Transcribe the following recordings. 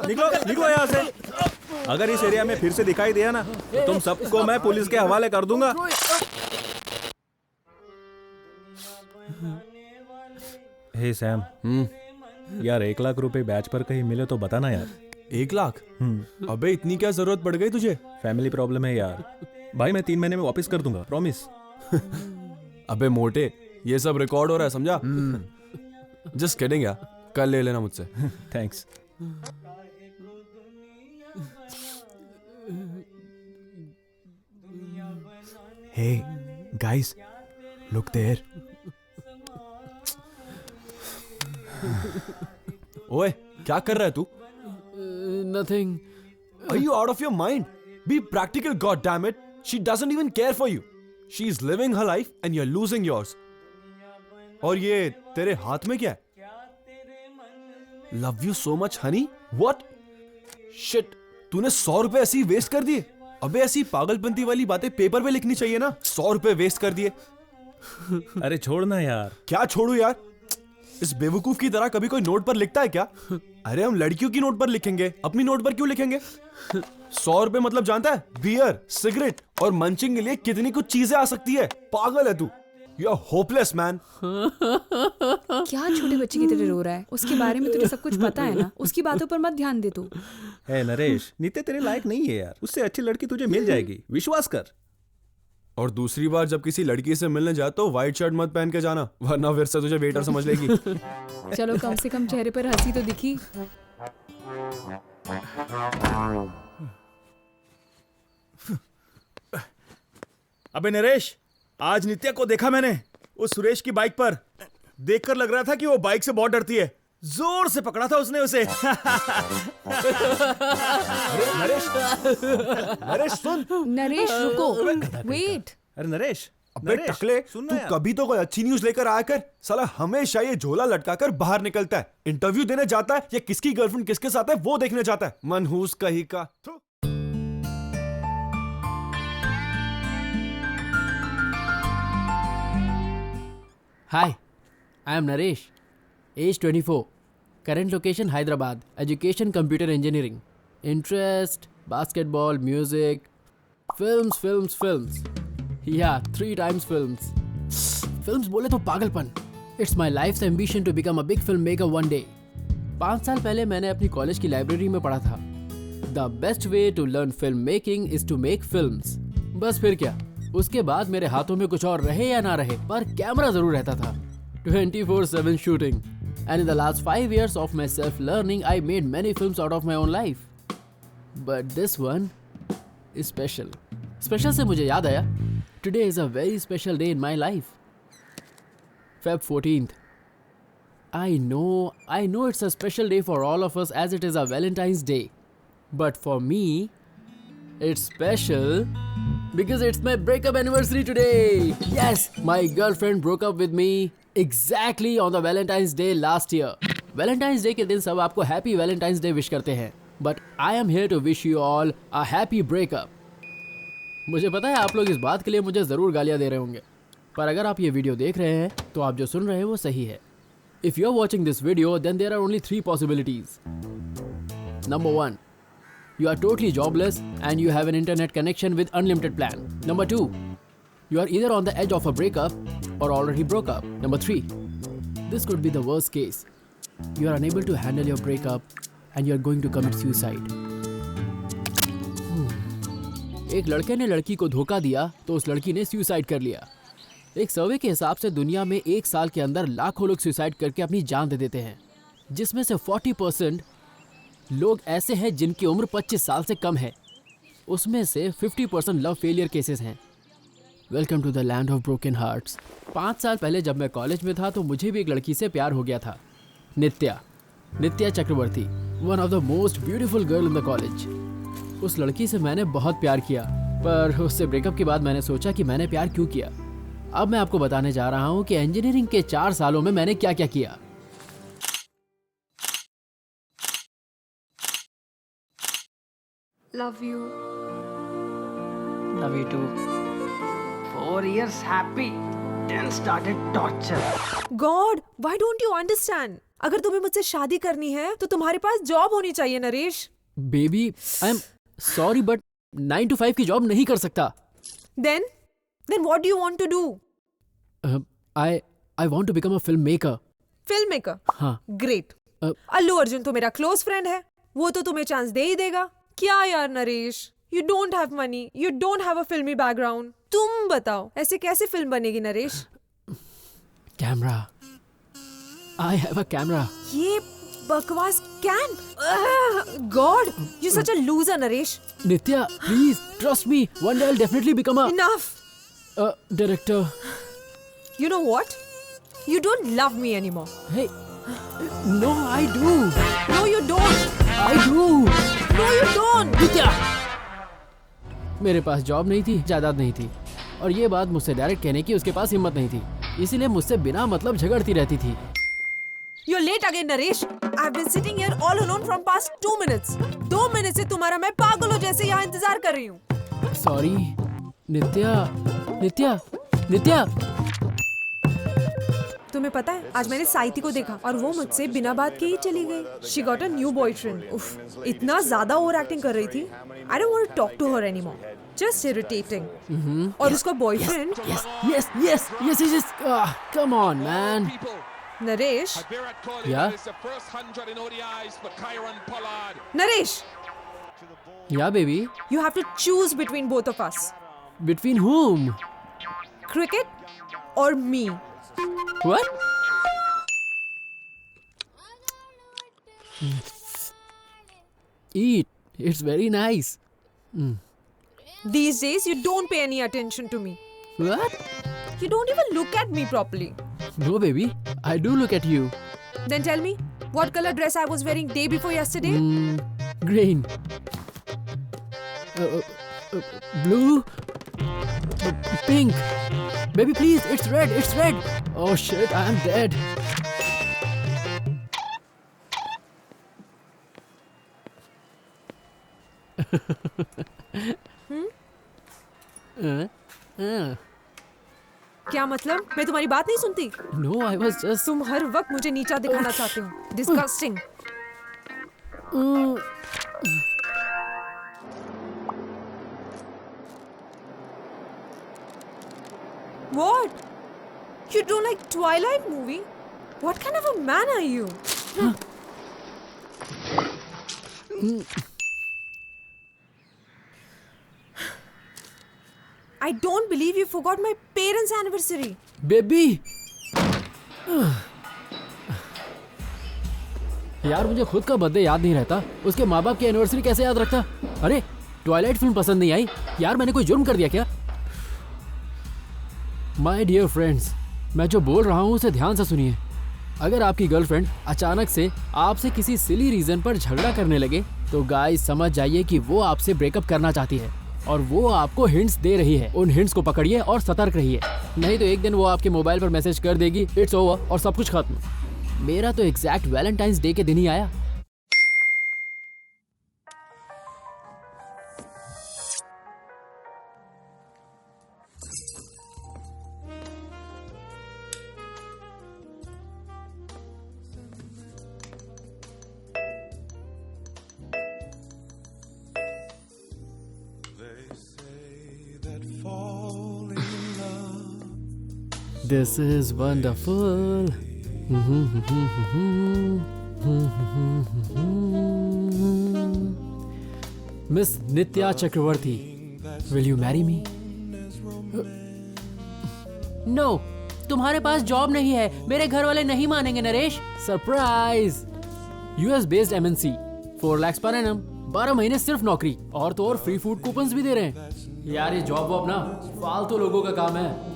निकलो निकलो यहाँ से। अगर इस एरिया में फिर से दिखाई दिया ना तो तुम सबको मैं पुलिस के हवाले कर दूंगा। हे सैम, यार 1 लाख रुपए बैच पर कहीं मिले तो बताना यार। 1 लाख? अबे इतनी क्या जरूरत पड़ गई तुझे? फैमिली प्रॉब्लम है यार। भाई मैं 3 महीने में वापस कर दूंगा, प्रॉमिस। अबे मोटे, ये सब रिकॉर्ड हो रहा है समझा? जस्ट किडिंग यार, कल ले लेना मुझसे। Thanks. Hey guys, look there. ओए, क्या कर रहा है तू? Nothing. Are you out of your mind? Be practical, goddammit. She doesn't even care for you. She's living her life and you're losing yours. और ये तेरे हाथ में क्या है? Love you so much, honey. What? Shit. तूने 100 रुपए ऐसे ही वेस्ट कर दिए? अबे ऐसी पागलपंती वाली बातें पेपर पे लिखनी चाहिए ना। 100 रुपए वेस्ट कर दिए। अरे छोड़ना यार। क्या छोड़ू यार? इस बेवकूफ की तरह कभी कोई नोट पर लिखता है क्या? अरे हम लड़कियों की नोट पर लिखेंगे, अपनी नोट पर क्यों लिखेंगे? 100 रुपए मतलब जानता है? बियर, सिगरेट और मंचिंग के लिए कितनी कुछ चीजें आ सकती है। पागल है तू। You are hopeless man. क्या छोटे बच्चे की तरह रो रहा है? उसके बारे में तुझे सब कुछ पता है ना? उसकी बातों पर मत ध्यान दे तू। हे नरेश, नित्य तेरे लायक नहीं है यार। उससे अच्छी लड़की तुझे मिल जाएगी, विश्वास कर। और दूसरी बार जब किसी लड़की से मिलने जाए तो व्हाइट शर्ट मत पहन के जाना, वरना फिर से तुझे वेटर समझ लेगी। चलो कम से कम चेहरे पर हंसी तो दिखी। अबे नरेश, आज नित्या को देखा मैंने उस सुरेश की बाइक पर। देखकर लग रहा था कि वो बाइक से बहुत डरती है। जोर से पकड़ा था उसने उसे। नरेश, नरेश सुन। नरेश रुको, वेट। अरे नरेश, अबे टकले, सुन तू कभी तो कोई अच्छी न्यूज लेकर आया कर। साला हमेशा ये झोला लटकाकर बाहर निकलता है। इंटरव्यू देने जाता है या किसकी गर्लफ्रेंड किसके साथ है वो देखने जाता है। मनहूस कहीं का। Hi, I am Naresh. Age 24. Current location Hyderabad. Education computer engineering. Interest basketball, music, films. Yeah, 3 times films. Films बोले तो पागलपन. It's my life's ambition to become a big filmmaker one day. 5 साल पहले मैंने अपनी कॉलेज की library में पढ़ा था. The best way to learn filmmaking is to make films. बस फिर क्या, उसके बाद मेरे हाथों में कुछ और रहे या ना रहे, पर कैमरा जरूर रहता था. 24/7 shooting. And in the last 5 years of my self-learning, I made many films out of my own life. But this one is special. Special से मुझे याद आया, today is a very special day in my life. Feb 14th. I know it's a special day for all of us as it is a Valentine's Day. But for me, it's special because it's my breakup anniversary today. Yes, my girlfriend broke up with me exactly on the Valentine's Day last year. Valentine's Day के दिन सब आपको Happy Valentine's Day wish करते हैं. But I am here to wish you all a happy breakup. मुझे पता है आप लोग इस बात के लिए मुझे ज़रूर गालियाँ दे रहे होंगे, पर अगर आप ये वीडियो देख रहे हैं तो आप जो सुन रहे हैं वो सही है. If you are watching this video, then there are only 3 possibilities. Number 1. You are totally jobless and you have an internet connection with unlimited plan. Number 2. You are either on the edge of a breakup or already broke up. Number 3. This could be the worst case. You are unable to handle your breakup and you are going to commit suicide. एक लड़के ने लड़की को धोखा दिया तो उस लड़की ने सुसाइड कर लिया. एक सर्वे के हिसाब से दुनिया में 1 साल के अंदर लाखों लोग सुसाइड करके अपनी जान दे देते हैं, जिसमें से 40% लोग ऐसे हैं जिनकी उम्र 25 साल से कम है. उसमें से 50% लव फेलियर केसेस हैं. Welcome to the land of broken hearts. 5 साल पहले जब मैं कॉलेज में था तो मुझे भी एक लड़की से प्यार हो गया था. Nitya Chakraborty, one of the most beautiful girl in the college. उस लड़की से मैंने बहुत प्यार किया, पर उससे ब्रेकअप के बाद मैंने सोचा कि मैंने प्यार क्यों किया. अब मैं आपको बताने जा रहा हूँ कि इंजीनियरिंग के 4 सालों में मैंने क्या क्या किया. Love you. Love you too. 4 years happy, then started torture. God, why don't you understand? अगर तुम्हें मुझसे शादी करनी है तो तुम्हारे पास जॉब होनी चाहिए Naresh. Baby I am sorry but 9 to 5 की जॉब नहीं कर सकता. Then what do you want to do? I want to become a filmmaker. Filmmaker. हाँ. Great. अल्लू अर्जुन तो मेरा क्लोज फ्रेंड है, वो तो तुम्हें चांस दे ही देगा. क्या यार Naresh, you don't have money, you don't have a फिल्मी बैकग्राउंड. तुम बताओ ऐसे कैसे फिल्म बनेगी Naresh? Camera. I have a camera. ये बकवास can. God, you such a loser Naresh. Nitya, please trust me. One day I'll definitely become a Enough. director. You know what? You don't love me anymore. Hey, no, I do. No, you don't. I do. No, you don't. Nitya. मेरे पास job नहीं थी, जायदाद नहीं थी, और ये बात मुझसे डायरेक्ट कहने की उसके पास हिम्मत नहीं थी, इसीलिए मुझसे बिना मतलब झगड़ती रहती थी. You're late again, Naresh. I've been sitting here all alone from past 2 minutes. 2 minutes से तुम्हारा मैं पागलों जैसे यहाँ इंतजार कर रही हूँ. सॉरी नित्या. नित्या, नित्या. तुम्हें पता है आज मैंने साइती को देखा और वो मुझसे बिना बात के ही चली गई. She got a new boyfriend. उफ, इतना ज्यादा ओवर एक्टिंग कर रही थी. I don't want to talk to her anymore. Just irritating. और उसका boyfriend. Yes. Come on, man. Naresh. Yeah. Naresh. Yeah, baby. You have to choose between both of us. Between whom? Cricket or me. What? Eat. It's very nice. These days you don't pay any attention to me. What? You don't even look at me properly. No, baby. I do look at you. Then tell me, what color dress I was wearing day before yesterday? Green. Blue. Pink. Baby, please. It's red. It's red. Oh shit, I am dead. क्या मतलब? मैं तुम्हारी बात नहीं सुनती? No, I was just. तुम हर वक्त मुझे नीचा दिखाना चाहते हो. Disgusting. What? You don't like Twilight movie? What kind of a man are you? I don't believe you forgot my parents' anniversary. Baby. यार मुझे खुद का बर्थडे याद नहीं रहता, उसके माँ बाप की एनिवर्सरी कैसे याद रखता? अरे ट्वाइलाइट फिल्म पसंद नहीं आई? यार मैंने कोई जुर्म कर दिया क्या? माय डियर फ्रेंड्स, मैं जो बोल रहा हूँ उसे ध्यान से सुनिए. अगर आपकी गर्लफ्रेंड अचानक से आपसे किसी सिली रीजन पर झगड़ा करने लगे तो गाइस समझ जाइए कि वो आपसे ब्रेकअप करना चाहती है और वो आपको हिंट्स दे रही है. उन हिंट्स को पकड़िए और सतर्क रहिए, नहीं तो एक दिन वो आपके मोबाइल पर मैसेज कर देगी इट्स ओवर और सब कुछ खत्म. मेरा तो एग्जैक्ट वैलेंटाइंस डे के दिन ही आया. This is wonderful. Miss Nitya Chakravarti, will you marry me? No, तुम्हारे पास जॉब नहीं है. मेरे घर वाले नहीं मानेंगे Naresh. Surprise. US based MNC, 4 lakhs per annum, 12 महीने सिर्फ नौकरी, और तो और फ्री फूड कूपन्स भी दे रहे हैं. यार ये जॉब वॉब ना फालतू लोगों का काम है.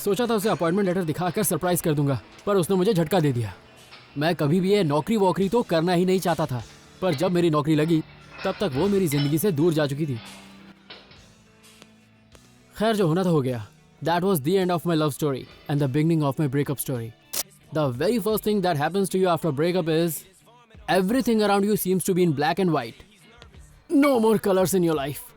सोचा था उसे अपॉइंटमेंट लेटर दिखाकर सरप्राइज कर दूंगा, पर उसने मुझे झटका दे दिया। मैं कभी भी ये नौकरी वोकरी तो करना ही नहीं चाहता था, पर जब मेरी नौकरी लगी तब तक वो मेरी जिंदगी से दूर जा चुकी थी। खैर, जो होना था हो गया। That was the end of my love story and the beginning of my breakup story. The very first thing that happens to you after a breakup is everything around you seems to be in black and white. No more colors in your life.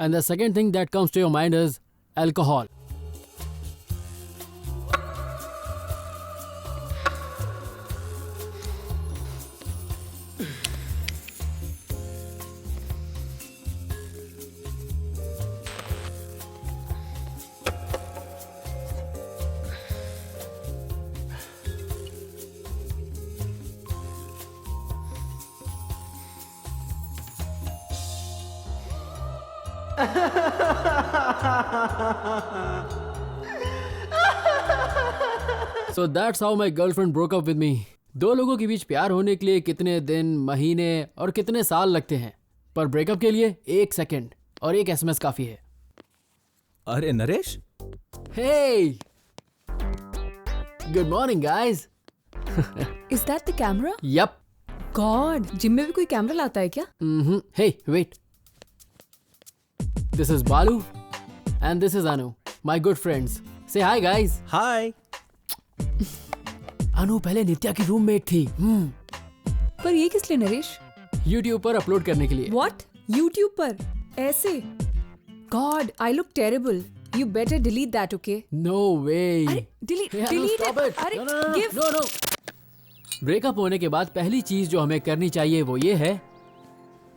And the second thing that comes to your mind is alcohol. So that's how my girlfriend broke up with me. दो लोगों के बीच प्यार होने के लिए कितने दिन, महीने और कितने साल लगते हैं, पर ब्रेकअप के लिए 1 सेकंड और 1 SMS काफी है। अरे Naresh, Hey! Good morning, guys. Is that the camera? Yup. God, gym में भी कोई कैमरा लाता है क्या? Hey, wait. This is Balu and this is Anu, my good friends. Say hi, guys. हाय। अनु पहले नित्या की रूममेट थी। पर ये किस लिए नरेश? YouTube पर अपलोड करने के लिए। What? YouTube पर? ऐसे? God, I look terrible. You better delete that, okay? No way. अरे, delete Hey, Anu, delete stop it. it. अरे, No, no, no, give. no. Breakup होने के बाद पहली चीज जो हमें करनी चाहिए वो ये है,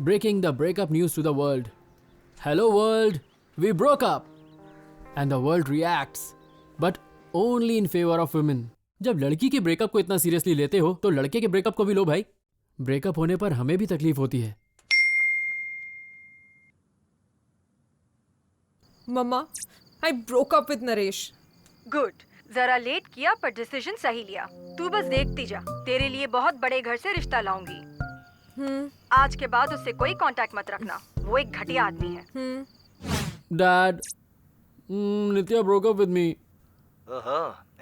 breaking the breakup news to the world. Hello world, we broke up. And the world reacts, but only in favor of women. जब लड़की के ब्रेकअप को इतना सीरियसली लेते हो तो लड़के के ब्रेकअप को भी लो भाई। ब्रेकअप होने पर हमें भी तकलीफ होती है। मम्मा, I broke up with Naresh. Good, जरा लेट किया पर डिसीजन सही लिया। तू बस देखती जा, तेरे लिए बहुत बड़े घर से रिश्ता लाऊंगी। आज के बाद उससे कोई कांटेक्ट मत रखना, वो एक घटिया आदमी है। Dad, Nitya broke up with me.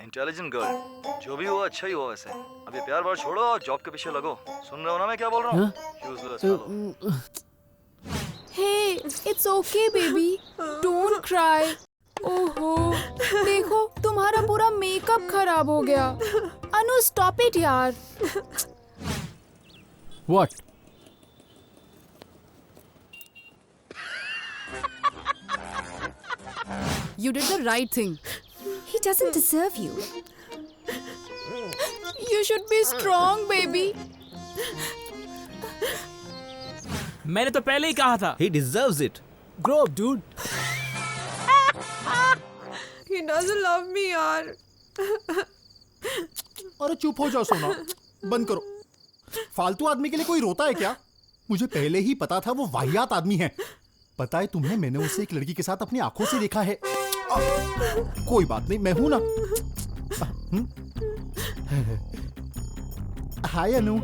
Intelligent girl, जो भी हुआ अच्छा ही हुआ। वैसे अभी प्यार बार छोड़ो और जॉब के पीछे लगो। सुन रहे हो ना मैं क्या बोल रहा हूँ? Useless fellow. Hey, it's okay, baby. Don't cry. ओहो, देखो तुम्हारा पूरा मेकअप खराब हो गया। अनु, stop it यार। What? You did the right thing. He doesn't deserve you. You should be strong, baby. मैंने तो पहले ही कहा था। He deserves it. Grow up, dude. He doesn't love me यार। अरे चुप हो जाओ सोना, बंद करो। फालतू आदमी के लिए कोई रोता है क्या? मुझे पहले ही पता था वो वाहियात आदमी है। पता है तुम्हें, मैंने उसे एक लड़की के साथ अपनी आंखों से देखा है। कोई बात नहीं, मैं हूं ना। हाय अनु।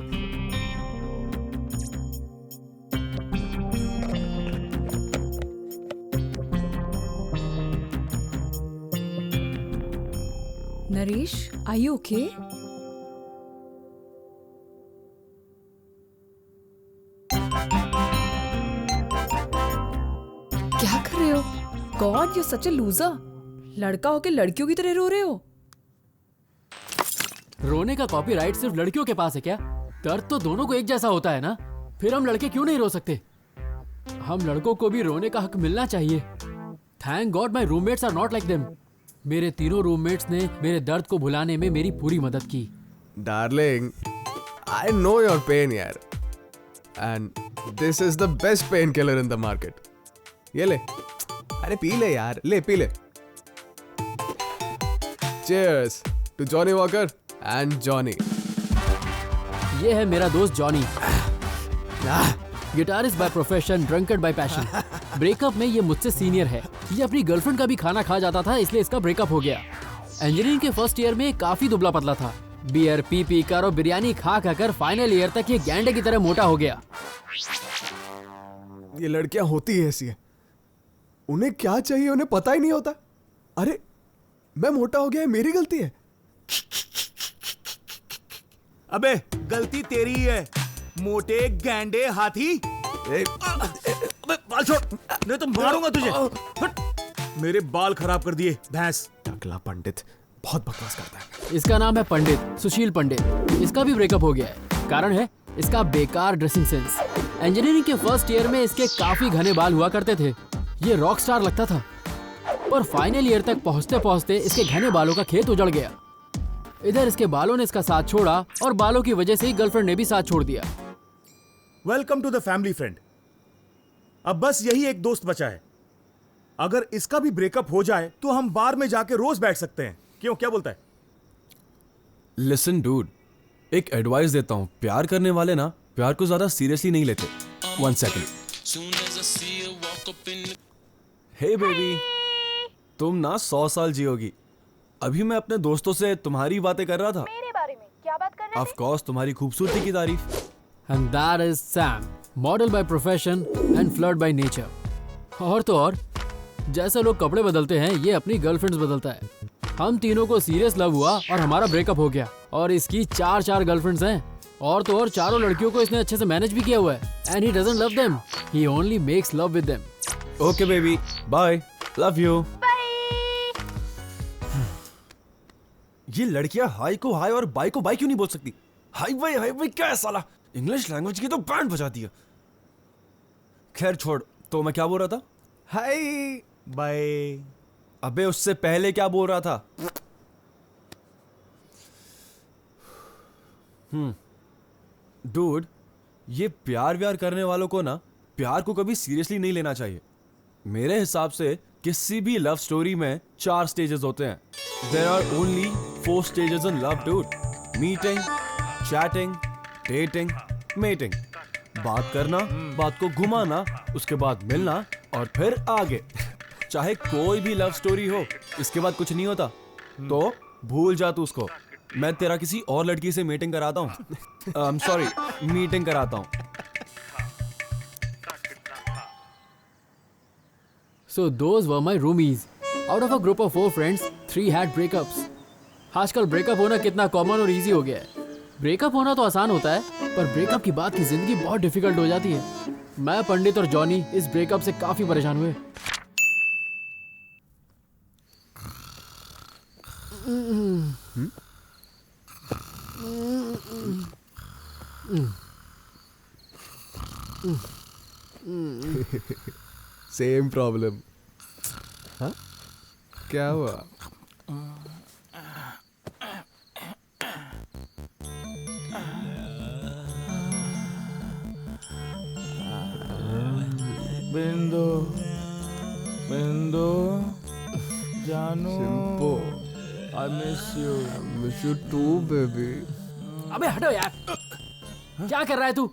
Naresh, are you okay? क्या कर रहे हो? God, you're such a loser. लड़का होके लड़कियों की तरह रो रहे हो। रोने का कॉपीराइट सिर्फ लड़कियों के पास है क्या? दर्द तो दोनों को एक जैसा होता है ना। फिर हम लड़के क्यों नहीं रो सकते? हम लड़कों को भी रोने का हक मिलना चाहिए। Thank God my roommates are not like them. मेरे तीनों रूममेट्स ने मेरे दर्द को भुलाने में मेरी पूरी मदद की। Darling, I know your pain यार, and this is the best painkiller in the market. ये ले, अरे पी ले यार, ले पी ले। Cheers to Johnny Walker and Johnny. ये है मेरा दोस्त Johnny, guitarist by profession, drunkard bye passion. Breakup में ये मुझसे सीनियर है। ये अपनी गर्लफ्रेंड का भी खाना खा जाता था, इसलिए इसका ब्रेकअप हो गया। इंजीनियरिंग के फर्स्ट ईयर में काफी दुबला पतला था। बियर पी कर और बिरयानी खा कर फाइनल ईयर तक ये गैंडे की तरह मोटा हो गया। ये लड़कियां होती है ऐसी है, उन्हें क्या चाहिए उन्हें पता ही नहीं होता। अरे मैं मोटा हो गया है, मेरी गलती है। अबे गलती तेरी ही है, मोटे गैंडे हाथी। अबे बाल छोड़, नहीं तो मारूंगा तुझे। हट। मेरे बाल खराब कर दिए भैंस। टकला पंडित बहुत बकवास करता है। इसका नाम है पंडित, सुशील पंडित। इसका भी ब्रेकअप हो गया है। कारण है इसका बेकार ड्रेसिंग सेंस। इंजीनियरिंग के फर्स्ट ईयर में इसके काफी घने बाल हुआ करते थे। ये रॉक स्टार लगता था, पर फाइनल ईयर तक पहुंचते पहुंचते इसके घने बालों का खेत उजड़ गया। इधर इसके बालों ने इसका साथ छोड़ा और बालों की वजह से ही गर्लफ्रेंड ने भी साथ छोड़ दिया। Welcome to the family friend. अब बस यही एक दोस्त बचा है। अगर इसका भी ब्रेकअप हो जाए तो हम बार में जाके रोज बैठ सकते हैं। क्यों, क्या बोलता है? लिसन डूड, एक एडवाइस देता हूँ, प्यार करने वाले ना प्यार को ज्यादा सीरियसली नहीं लेते। 1 सेकंड। हे बेबी, तुम ना 100 साल जियोगी। अभी मैं अपने दोस्तों से तुम्हारी बातें कर रहा था। मेरे बारे में क्या बात कर रहे ऑफ कोर्स तुम्हारी खूबसूरती की तारीफ। And that is Sam, model by profession and flirt by nature. और तो और, जैसे लोग कपड़े बदलते हैं, ये अपनी गर्लफ्रेंड्स बदलता है। हम तीनों को सीरियस लव हुआ और हमारा ब्रेकअप हो गया। और इसकी 4 गर्लफ्रेंड्स हैं। और तो और चारों लड़कियों को इसने अच्छे से मैनेज भी किया हुआ है। And he doesn't love them, he only makes love with them. Okay baby, bye, love you. ये लड़कियां हाई को हाई और बाय को बाय क्यों नहीं बोल सकती? हाई बाय क्या है साला? इंग्लिश लैंग्वेज की तो बैंड बजा दिया। खैर छोड़, तो मैं क्या बोल रहा था? Hi bye. अबे उससे पहले क्या बोल रहा था? डूड, ये प्यार व्यार करने वालों को ना प्यार को कभी सीरियसली नहीं लेना चाहिए। मेरे हिसाब से किसी भी लव स्टोरी में 4 स्टेजेस होते हैं। There are only 4 stages in love dude. Meeting, chatting, dating, mating. बात करना, बात को घुमाना, उसके बाद मिलना और फिर आगे। चाहे कोई भी लव स्टोरी हो, इसके बाद कुछ नहीं होता तो भूल जा तू उसको। मैं तेरा किसी और लड़की से मीटिंग कराता हूँ। सॉरी, मीटिंग कराता हूँ। So those were my roomies. Out of a group of 4 friends, 3 had breakups. आजकल ब्रेकअप होना कितना कॉमन और इजी हो गया है। ब्रेकअप होना तो आसान होता है, पर ब्रेकअप के बाद की जिंदगी बहुत डिफिकल्ट हो जाती है। मैं, पंडित और जॉनी इस ब्रेकअप से काफी परेशान हुए। Same problem. हाँ? क्या हुआ? बिंदु, बिंदु, जानू, I miss you. I miss you too, baby. अबे हटो यार, क्या कर रहा है तू?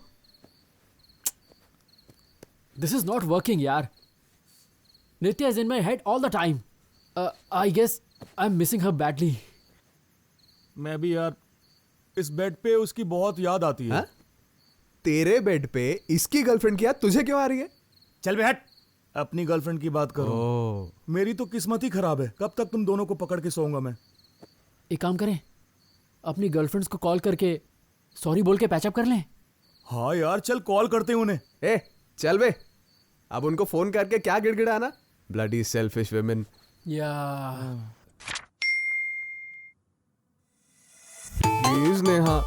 This is not working यार। Nitya is in my head all the time. I guess I'm missing her badly. मैं भी यार, इस बेड पे उसकी बहुत याद आती है। हाँ? तेरे बेड पे इसकी गर्लफ्रेंड की याद तुझे क्यों आ रही है? चल बे हट, अपनी गर्लफ्रेंड की बात करो। मेरी तो किस्मत ही खराब है। कब तक तुम दोनों को पकड़ के सोऊंगा मैं? एक काम करें, अपनी गर्लफ्रेंड्स को कॉल करके सॉरी बोल के पैचअप कर लें। हाँ यार, चल कॉल करते हैं उन्हें। ए, चल बे, अब उनको फोन करके क्या गिड़गिड़ाना? Bloody selfish women. या प्लीज नेहा,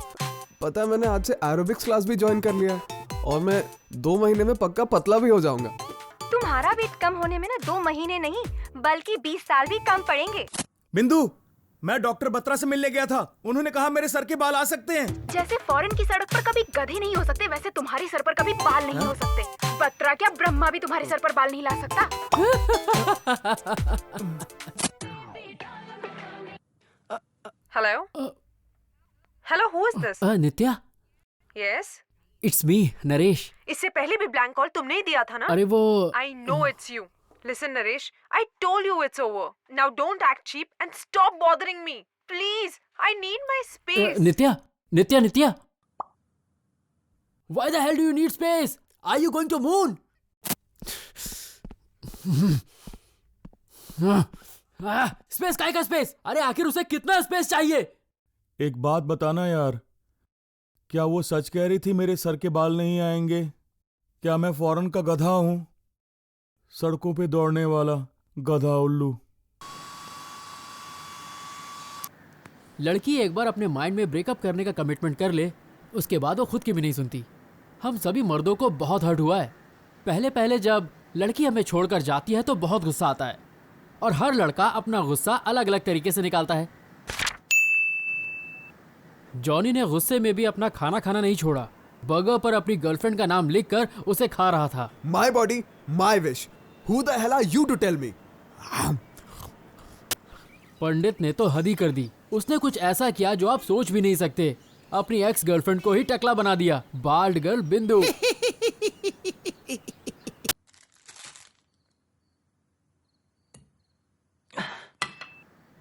पता है मैंने आज से एरोबिक्स क्लास भी ज्वाइन कर लिया है और मैं 2 महीने में पक्का पतला भी हो जाऊंगा। तुम्हारा वेट कम होने में ना 2 महीने नहीं बल्कि 20 साल भी कम पड़ेंगे। बिंदु, मैं डॉक्टर बत्रा से मिलने गया था। उन्होंने कहा मेरे सर के बाल आ सकते हैं। जैसे फॉरेन की सड़क पर कभी गधे नहीं हो सकते, वैसे तुम्हारे सर पर कभी बाल नहीं हो सकते। बत्रा क्या, ब्रह्मा भी तुम्हारे सर पर बाल नहीं ला सकता। Hello hello, who is this? Nitya, yes it's me Naresh. इससे पहले भी ब्लैंक कॉल तुमने ही दिया था ना? अरे वो I know it's you. Listen Naresh, I told you it's over. Now don't act cheap and stop bothering me please. I need my space. Nitya Nitya Nitya, why the hell do you need space? Are you going to moon? Space काय का space? अरे आखिर उसे कितना space चाहिए? एक बात बताना यार, क्या वो सच कह रही थी मेरे सर के बाल नहीं आएंगे? क्या मैं फॉरेन का गधा हूं? सड़कों पे दौड़ने वाला गधा उल्लू। लड़की एक बार अपने माइंड में ब्रेकअप करने का कमिटमेंट कर ले, उसके बाद वो खुद की भी नहीं सुनती। हम सभी मर्दों को बहुत हर्ट हुआ है। पहले पहले जब लड़की हमें छोड़कर जाती है तो बहुत गुस्सा आता है, और हर लड़का अपना गुस्सा अलग अलग तरीके से निकालता है। जॉनी ने गुस्से में भी अपना खाना खाना नहीं छोड़ा। बर्गर पर अपनी गर्लफ्रेंड का नाम लिखकर उसे खा रहा था। My body, my wish. Who the hell are you to tell me? पंडित ने तो हद ही कर दी। उसने कुछ ऐसा किया जो आप सोच भी नहीं सकते। अपनी एक्स गर्लफ्रेंड को ही टकला बना दिया। बाल्ड गर्ल बिंदु।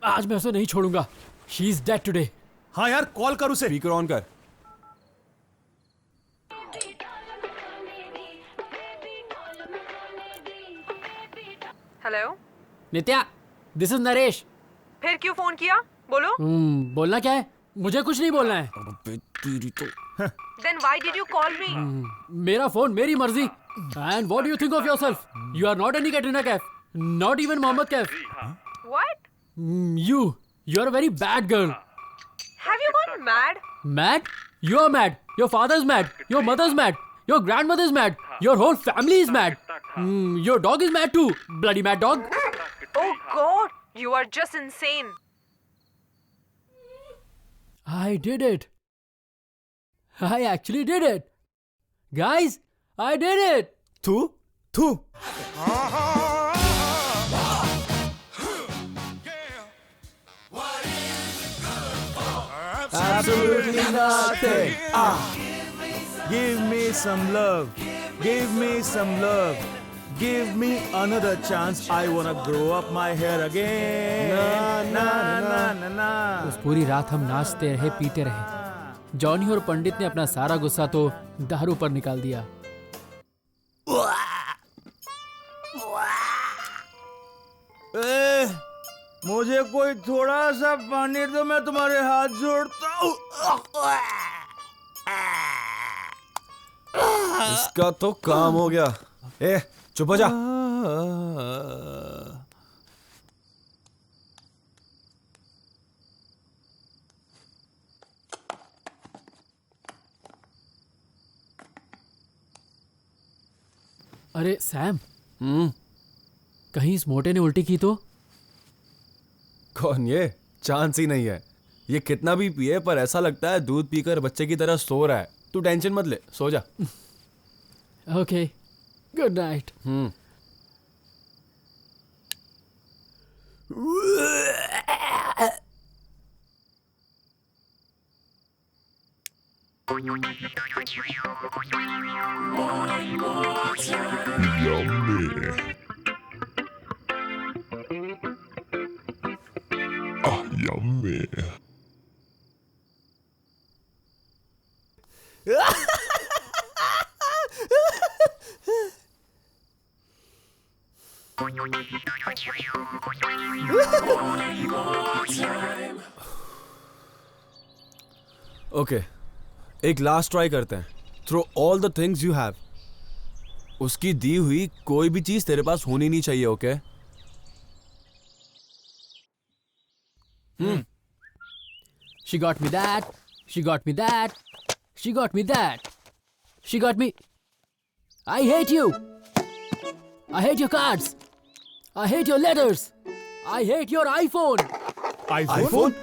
आज मैं उसे नहीं छोड़ूंगा। She is dead today. हाँ यार, कॉल कर उसे। स्पीकर ऑन कर। Hello Nitya, this is Naresh. फिर क्यों फोन किया? बोलो। बोलना क्या है? मुझे कुछ नहीं बोलना है। Then why did you call me? मेरा फोन, मेरी मर्जी। And what do you think of yourself? You are not any Katrina Kaif, not even Mohammed Kaif. What? You are a very bad girl. Have you gone mad? Mad? You are mad. Your father's mad. Your mother's mad. Your grandmother's mad. Your whole family is mad. Your dog is mad too. Bloody mad dog. Oh God, you are just insane. I did it. I actually did it. Guys, I did it. Thu. Absolutely nothing. Give me some love. Give me some love. Give me another chance. I wanna grow up my hair again. Na na na na. उस पूरी रात हम नाचते रहे, पीते रहे। Johnny और पंडित ने अपना सारा गुस्सा तो दारू पर निकाल दिया। मुझे कोई थोड़ा सा पानी दो, मैं तुम्हारे हाथ जोड़ता हूँ। इसका तो काम हो गया। चुप हो जा। अरे सैम, कहीं इस मोटे ने उल्टी की तो? कौन ये? चांस ही नहीं है। ये कितना भी पिए पर ऐसा लगता है दूध पीकर बच्चे की तरह सो रहा है। तू टेंशन मत ले, सो जा। Okay, good night. Yummy. Okay, एक लास्ट ट्राई करते हैं। Throw all the things you have. उसकी दी हुई कोई भी चीज तेरे पास होनी नहीं चाहिए। Okay? She got me that. She got me that. She got me that. She got me. I hate you. I hate your cards. I hate your letters. I hate your iPhone. iPhone?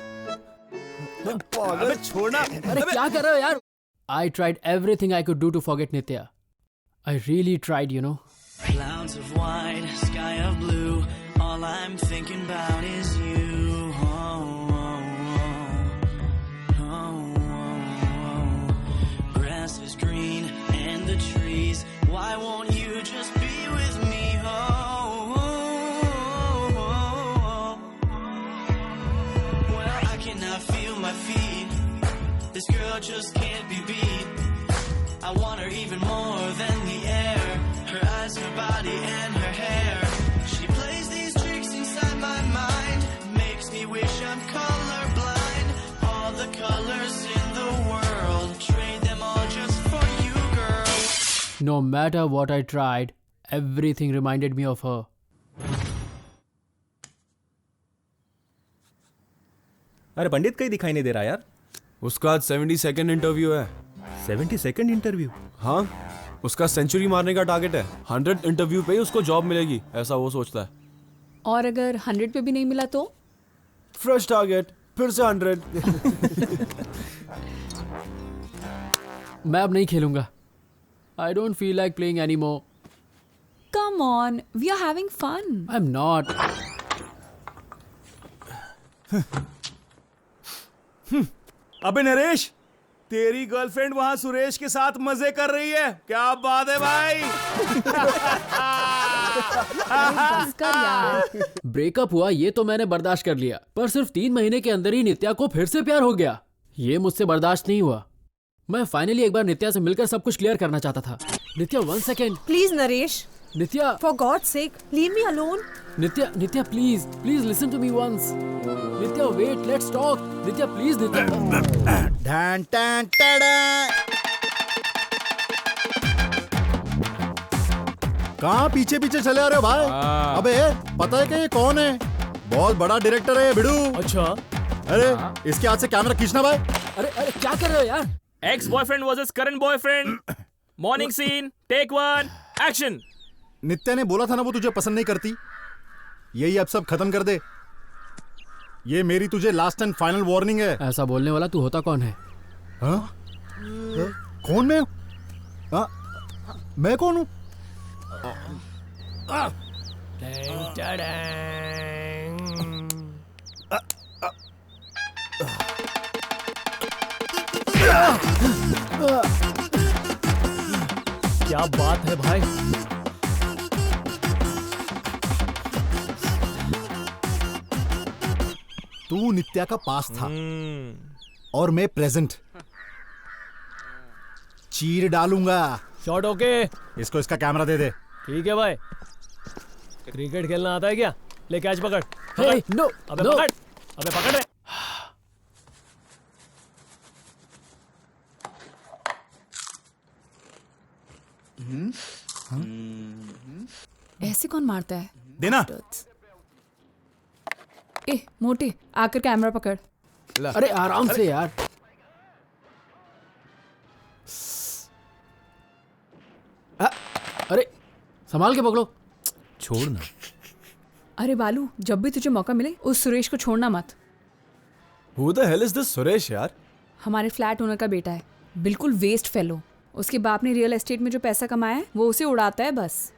अबे छोड़ना। अरे क्या कर रहे हो यार? I tried everything I could do to forget Nitya. I really tried, you know. Clouds of white, sky of blue. All I'm thinking about is you. I feel my feet. This girl just can't be beat. I want her even more than the air. Her eyes, her body, and her hair. She plays these tricks inside my mind. Makes me wish I'm colorblind. All the colors in the world. Trade them all just for you, girl. No matter what I tried, everything reminded me of her. अरे पंडित कहीं दिखाई नहीं दे रहा यार। उसका आज 72nd interview है। 72nd interview? हाँ, उसका सेंचुरी मारने का टारगेट है। 100 इंटरव्यू पे ही उसको जॉब मिलेगी, ऐसा वो सोचता है। और अगर 100 पे भी नहीं मिला तो? फ्रेश टारगेट, फिर से 100। मैं अब नहीं खेलूंगा। I don't feel like playing anymore. Come on, we are having fun. I'm not. अबे नरेश, तेरी गर्लफ्रेंड वहां सुरेश के साथ मजे कर रही है। क्या बात है भाई। बस कर यार। ब्रेकअप हुआ ये तो मैंने बर्दाश्त कर लिया, पर सिर्फ 3 महीने के अंदर ही नित्या को फिर से प्यार हो गया। ये मुझसे बर्दाश्त नहीं हुआ। मैं फाइनली एक बार नित्या से मिलकर सब कुछ क्लियर करना चाहता था। Nitya 1 second. Please Naresh, Nitya, for God sake leave me alone. Nitya please listen to me once. Nitya wait, let's talk. Nitya please. Nitya डैन टैन टैडा। कहाँ पीछे पीछे चले आ रहे हो भाई? अबे पता है कि ये कौन है? बहुत बड़ा डायरेक्टर है ये बिडू। अच्छा, अरे इसके हाथ से कैमरा खींचना भाई। अरे क्या कर रहे हो यार? Ex boyfriend versus current boyfriend, morning scene, take 1, action. Nitya ने बोला था ना वो तुझे पसंद नहीं करती। यही अब सब खत्म कर दे। ये मेरी तुझे लास्ट एंड फाइनल वार्निंग है। ऐसा बोलने वाला तू होता कौन है? हाँ? कौन मैं? हाँ? मैं कौन हूँ? क्या बात है भाई? तू नित्या का पास था और मैं प्रेजेंट। चीर डालूंगा। Shot okay. इसको इसका कैमरा दे दे। ठीक है भाई। क्रिकेट खेलना आता है क्या? ले कैच पकड़। Hey, no, अबे no. पकड़। अबे पकड़ रे। ऐसे कौन मारता है? देना। ए मोटे, आकर कैमरा पकड़। अरे आराम से यार। अरे संभाल के पकड़ो। छोड़ना। अरे बालू, जब भी तुझे मौका मिले उस सुरेश को छोड़ना मत। Who the hell is this Suresh यार? हमारे फ्लैट ओनर का बेटा है, बिल्कुल वेस्ट फेलो। उसके बाप ने रियल एस्टेट में जो पैसा कमाया है वो उसे उड़ाता है बस।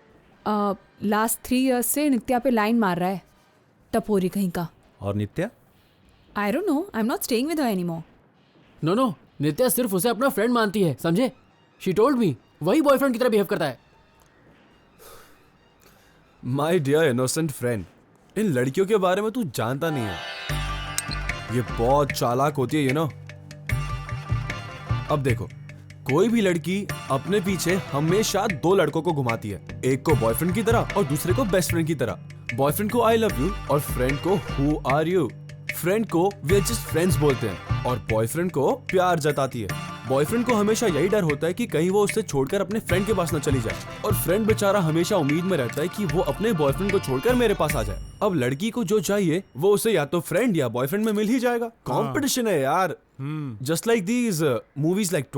लास्ट 3 इयर्स से नित्या पे लाइन मार रहा है, टपोरी कहीं का। और Nitya? I don't know, I am not staying with her anymore. No, Nitya सिर्फ उसे अपना फ्रेंड मानती है, समझे? शी टोल्ड मी वही बॉयफ्रेंड की तरह बिहेव करता है। माय डियर इनोसेंट फ्रेंड, इन लड़कियों के बारे में तू जानता नहीं है। ये बहुत चालाक होती है, यू नो। अब देखो, कोई भी लड़की अपने पीछे हमेशा 2 लड़कों को घुमाती है, एक को बॉयफ्रेंड की तरह और दूसरे को बेस्ट फ्रेंड की तरह। बॉयफ्रेंड को आई लव यू और फ्रेंड को हु आर यू। फ्रेंड को वी आर जस्ट फ्रेंड्स बोलते हैं और बॉयफ्रेंड को प्यार जताती है। बॉयफ्रेंड को हमेशा यही डर होता है कि कहीं वो उससे छोड़कर अपने फ्रेंड के पास न चली जाए, और फ्रेंड बेचारा हमेशा उम्मीद में रहता है कि वो अपने बॉयफ्रेंड को छोड़कर मेरे पास आ जाए। अब लड़की को जो चाहिए वो उसे या तो फ्रेंड या बॉयफ्रेंड में मिल ही जाएगा। कॉम्पिटिशन है यार। Just like these movies like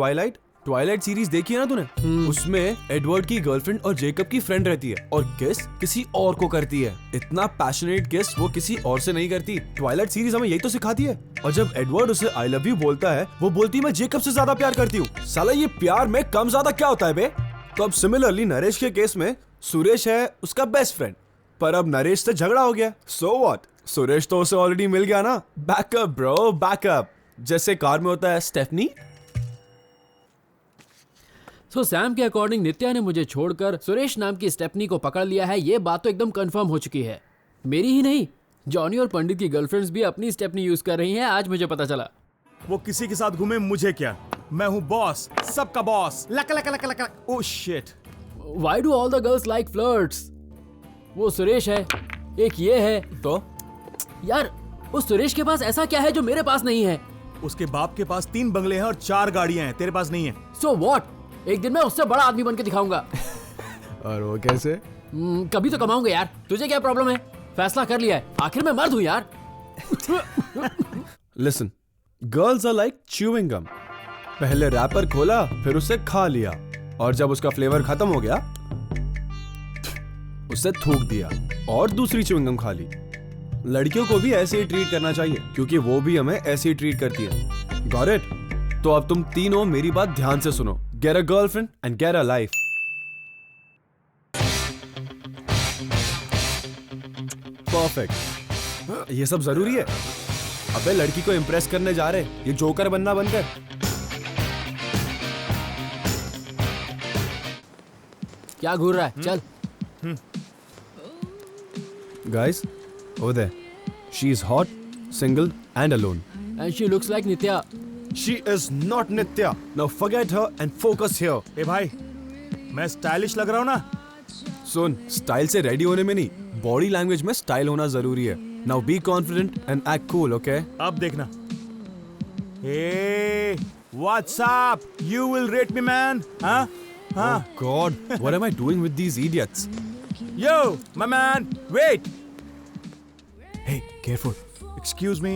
Twilight series देखी है ना तूने? उसमें एडवर्ड की गर्लफ्रेंड और जेकब की फ्रेंड रहती है और किस किसी और को करती है। इतना पैशनेट किस वो किसी और से नहीं करती। ट्वाइलाइट सीरीज हमें यही तो सिखाती है। और जब एडवर्ड उसे आई लव यू बोलता है, वो बोलती है मैं जेकब से ज्यादा प्यार करती हूँ। साला ये प्यार में कम ज्यादा क्या होता है बे? तो अब सिमिलरली नरेश के केस में सुरेश है उसका बेस्ट फ्रेंड, पर अब नरेश से झगड़ा हो गया। So what? सुरेश तो उसे ऑलरेडी मिल गया ना। Backup bro, backup. जैसे कार में होता है स्टेफनी। सो सैम के अकॉर्डिंग नित्या ने मुझे छोड़कर सुरेश नाम की स्टेपनी को पकड़ लिया है। ये बात तो एकदम कंफर्म हो चुकी है। मेरी ही नहीं, जॉनी और पंडित की गर्लफ्रेंड्स भी अपनी स्टेपनी यूज कर रही हैं, आज मुझे पता चला। वो किसी के साथ घूमे मुझे क्या, मैं हूँ बॉस, सबका boss. Luck luck luck luck luck. Oh shit. Why do all the girls like flirts? वो सुरेश है, एक ये है। तो यार उस सुरेश के पास ऐसा क्या है जो मेरे पास नहीं है? उसके बाप के पास 3 बंगले हैं और 4 गाड़ियां हैं, तेरे पास नहीं है। So what? एक दिन मैं उससे बड़ा आदमी बन के दिखाऊंगा। और वो कैसे? कभी तो कमाऊंगा यार, तुझे क्या प्रॉब्लम है? फैसला कर लिया है, आखिर मैं मर्द हूँ यार। Listen, girls are like chewing gum. पहले रैपर खोला, फिर उसे खा लिया, और जब उसका फ्लेवर खत्म हो गया उसे थूक दिया और दूसरी च्यूइंग गम खा ली। लड़कियों को भी ऐसे ही ट्रीट करना चाहिए, क्योंकि वो भी हमें ऐसे ही ट्रीट करती है। Got it? तो अब तुम तीनों मेरी बात ध्यान से सुनो। Get a girlfriend and get a life. Perfect. ये सब जरूरी है? अबे लड़की को इम्प्रेस करने जा रहे, ये जोकर बनना बनकर। क्या घूर रहा है? चल। Guys, over there. She is hot, single and alone. And she looks like Nitya. She is not Nitya. Now forget her and focus here. ए भाई, मैं स्टाइलिश लग रहा हूँ ना? सुन, स्टाइल से रेडी होने में नहीं, बॉडी लैंग्वेज में स्टाइल होना जरूरी है। Now be confident and act cool, okay? अब देखना। Hey, what's up? You will rate me, man? हाँ? हाँ? Oh God, what am I doing with these idiots? Yo, my man, wait. Hey, careful. Excuse me.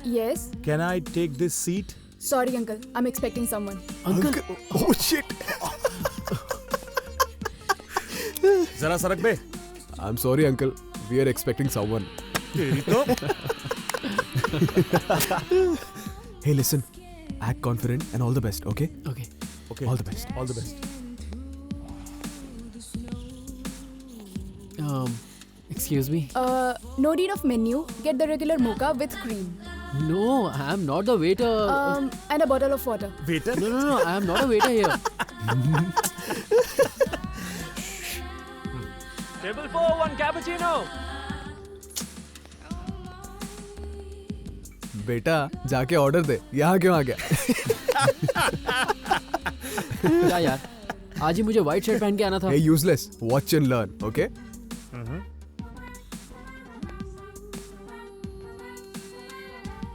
Yes. Can I take this seat? Sorry, uncle. I'm expecting someone. Uncle? Oh shit. जरा सरक बे। I'm sorry, uncle. We are expecting someone. तेरी तो। Hey, listen. Act confident and all the best, okay? Okay. Okay. All the best. All the best. Excuse me. No need of menu. Get the regular mocha with cream. No, I am not the waiter. And a bottle of water. Waiter? No, I am not a waiter here. Table 4, 1 cappuccino. बेटा जाके order दे, यहाँ क्यों आ गया? क्या यार, आज ही मुझे white shirt पहन के आना था। Hey, useless. Watch and learn, okay?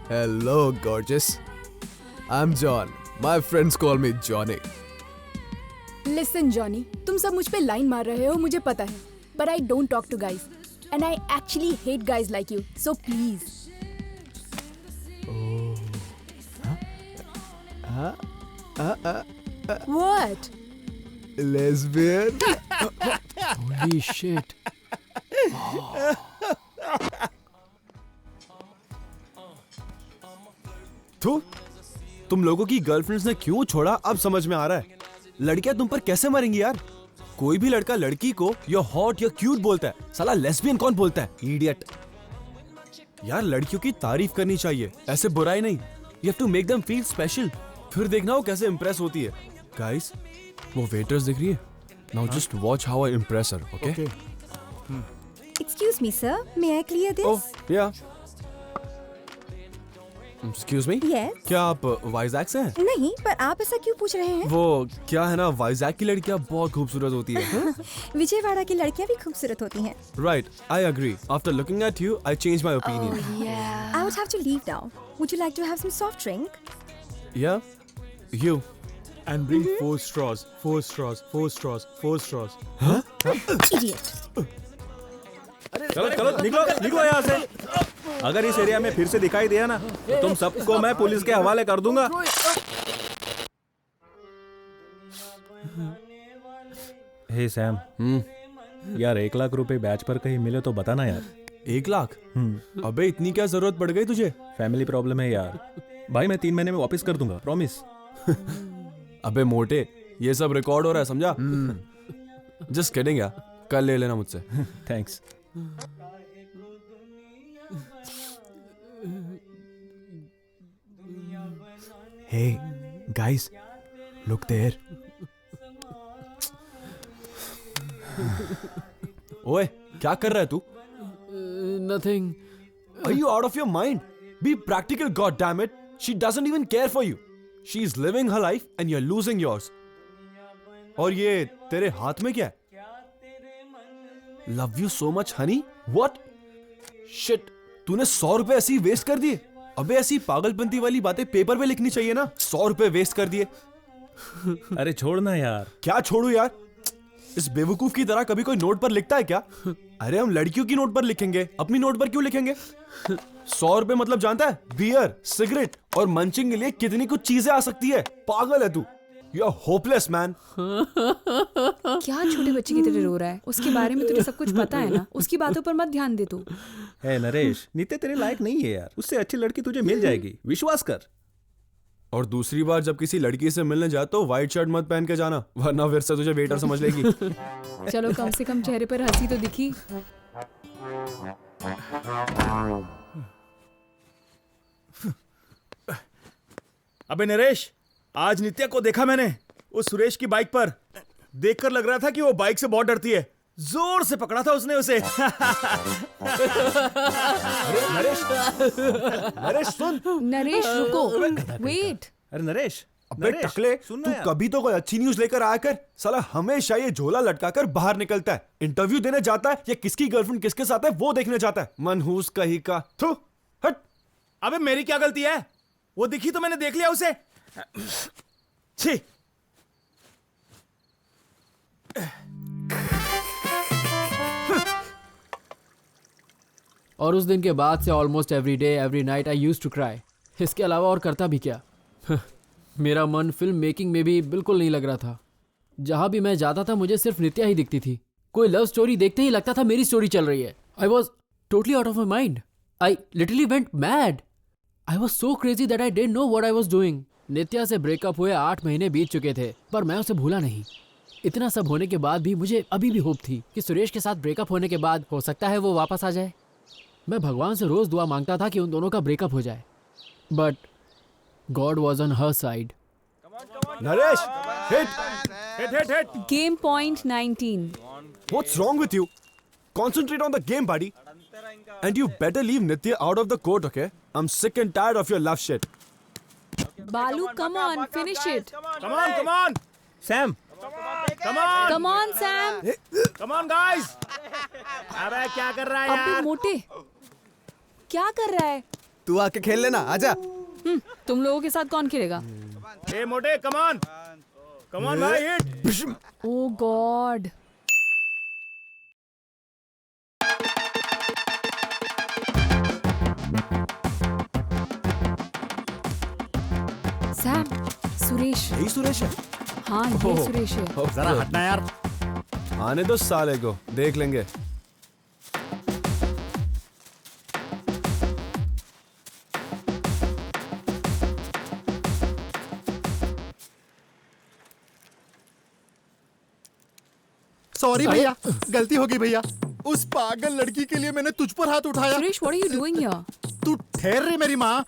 Hello, gorgeous. I'm John. My friends call me Johnny. Listen, Johnny. तुम सब मुझ पे लाइन मार रहे हो, मुझे पता है. But I don't talk to guys. And I actually hate guys like you. So please. What? Lesbian? Holy shit. तो तुम लोगों की गर्लफ्रेंड्स ने क्यों छोड़ा अब समझ में आ रहा है। लड़कियां तुम पर कैसे मरेंगी यार। कोई भी लड़का लड़की को या हॉट या क्यूट बोलता है, साला लेस्बियन कौन बोलता है? इडियट। यार लड़कियों की तारीफ करनी चाहिए, ऐसे बुराई नहीं। You have to make them feel special. फिर देखना वो कैसे इंप्रेस होती है। गाइस, वो वेटर्स दिख रही है। Now just watch how I Impress her, okay? Excuse me, sir. May I clear this? ओह या। Excuse me? Yes. क्या आप वाइजैक से हैं? नहीं, पर आप ऐसा क्यों पूछ रहे हैं? वो क्या है ना, वाइजैक की लड़कियां बहुत खूबसूरत होती है। विजयवाड़ा की लड़कियां भी खूबसूरत होती हैं। Right, I agree. After looking at you, I changed my opinion. I would have to leave now. Would you like to have some soft drink? Yeah, you. And bring 4 straws. 4 straws. 4 straws. 4 straws. Idiot. चलो चलो निकलो निकलो यहाँ से। अगर इस area में फिर से दिखाई दिया ना तो तुम सबको मैं पुलिस के हवाले कर दूंगा। हे सैम, यार 1 लाख रुपए बैच पर कहीं मिले तो बताना यार। 1 लाख? अबे इतनी क्या जरूरत पड़ गई तुझे? फैमिली प्रॉब्लम है यार। भाई मैं 3 महीने में वापस कर दूंगा, प्रॉमिस। अबे मोटे, ये सब रिकॉर्ड हो रहा है, समझा? जस्ट किडिंग यार, कल ले लेना मुझसे। Thanks. Hey, guys, look there. ओए, क्या कर रहा है तू? Nothing. Are you out of your mind? Be practical, goddammit. She doesn't even care for you. She's living her life and you're losing yours. और ये तेरे हाथ में क्या है? Love you so much, honey. What? Shit. तूने 100 रुपए ऐसे ही वेस्ट कर दिए? अबे ऐसी पागलपंती वाली बातें पेपर पे लिखनी चाहिए ना. 100 रुपए वेस्ट कर दिए. अरे छोड़ना यार. क्या छोड़ू यार? इस बेवकूफ की तरह कभी कोई नोट पर लिखता है क्या? अरे हम लड़कियों की नोट पर लिखेंगे, अपनी नोट पर क्यों लिखेंगे? 100 रुपए मतलब जानता है? बियर, सिगरेट और मंचिंग के लिए कितनी कुछ चीजें आ सकती है. पागल है तू. You are hopeless man. क्या छोटे बच्चे की तरह रो रहा है? उसके बारे में तुझे सब कुछ पता है ना. उसकी बातों पर मत ध्यान दे तू. है नरेश, नित्य तेरे लायक नहीं है यार. उससे अच्छी लड़की तुझे मिल जाएगी, विश्वास कर. और दूसरी बार जब किसी लड़की से मिलने जा तो व्हाइट शर्ट मत पहन के जाना, वरना फिर से तुझे वेटर समझ लेगी. चलो कम से कम चेहरे पर हंसी तो दिखी. अबे नरेश, आज नित्या को देखा मैंने उस सुरेश की बाइक पर. देखकर लग रहा था कि वो बाइक से बहुत डरती है. जोर से पकड़ा था उसने उसे. नरेश सुन. नरेश रुको. वेट. अरे नरेश. अबे टकले, तू कभी तो कोई अच्छी न्यूज लेकर आया कर. साला हमेशा ये झोला लटकाकर बाहर निकलता है. इंटरव्यू देने जाता है या किसकी गर्लफ्रेंड किसके साथ है वो देखने जाता है. मनहूस कहीं का. थू हट. अबे मेरी क्या गलती है? वो दिखी तो मैंने देख लिया उसे. छी. और उस दिन के बाद से almost every day every night I used to cry. इसके अलावा और करता भी क्या. मेरा मन फिल्म मेकिंग में भी बिल्कुल नहीं लग रहा था. जहां भी मैं जाता था मुझे सिर्फ नित्या ही दिखती थी. कोई लव स्टोरी देखते ही लगता था मेरी स्टोरी चल रही है. I was totally out of my mind. I literally went mad. I was so crazy that I didn't know what I was doing. Nitya से ब्रेकअप हुए 8 महीने बीत चुके थे पर मैं उसे भूला नहीं. इतना सब होने के बाद भी मुझे अभी भी होप थी कि सुरेश के साथ ब्रेकअप होने के बाद हो सकता है वो वापस आ जाए. मैं भगवान से रोज दुआ मांगता था कि उन दोनों का ब्रेकअप हो जाए. But God was on her side. Naresh, hit. Game point 19. What's wrong with you? Concentrate on the game, buddy. And you better leave Nitya out of the court, okay? I'm sick and tired of your love shit. Balu, come on, finish it. Come on. Sam. Come on, Sam. Come on, guys. अबे क्या कर रहा है अबे यार? मोटे, क्या कर रहा है? तू आके खेल लेना, आजा. तुम लोगों के साथ कौन खेलेगा? ए मोटे, come on भाई, hit. Oh God. Sam, Suresh. यही सुरेश है. हाँ ये सुरेश है. जरा हटना यार. आने दो साले को, देख लेंगे. सॉरी भैया, गलती हो गई भैया. उस पागल लड़की के लिए मैंने तुझ पर हाथ उठाया. Suresh, what are you doing here? तू ठहर रे मेरी माँ.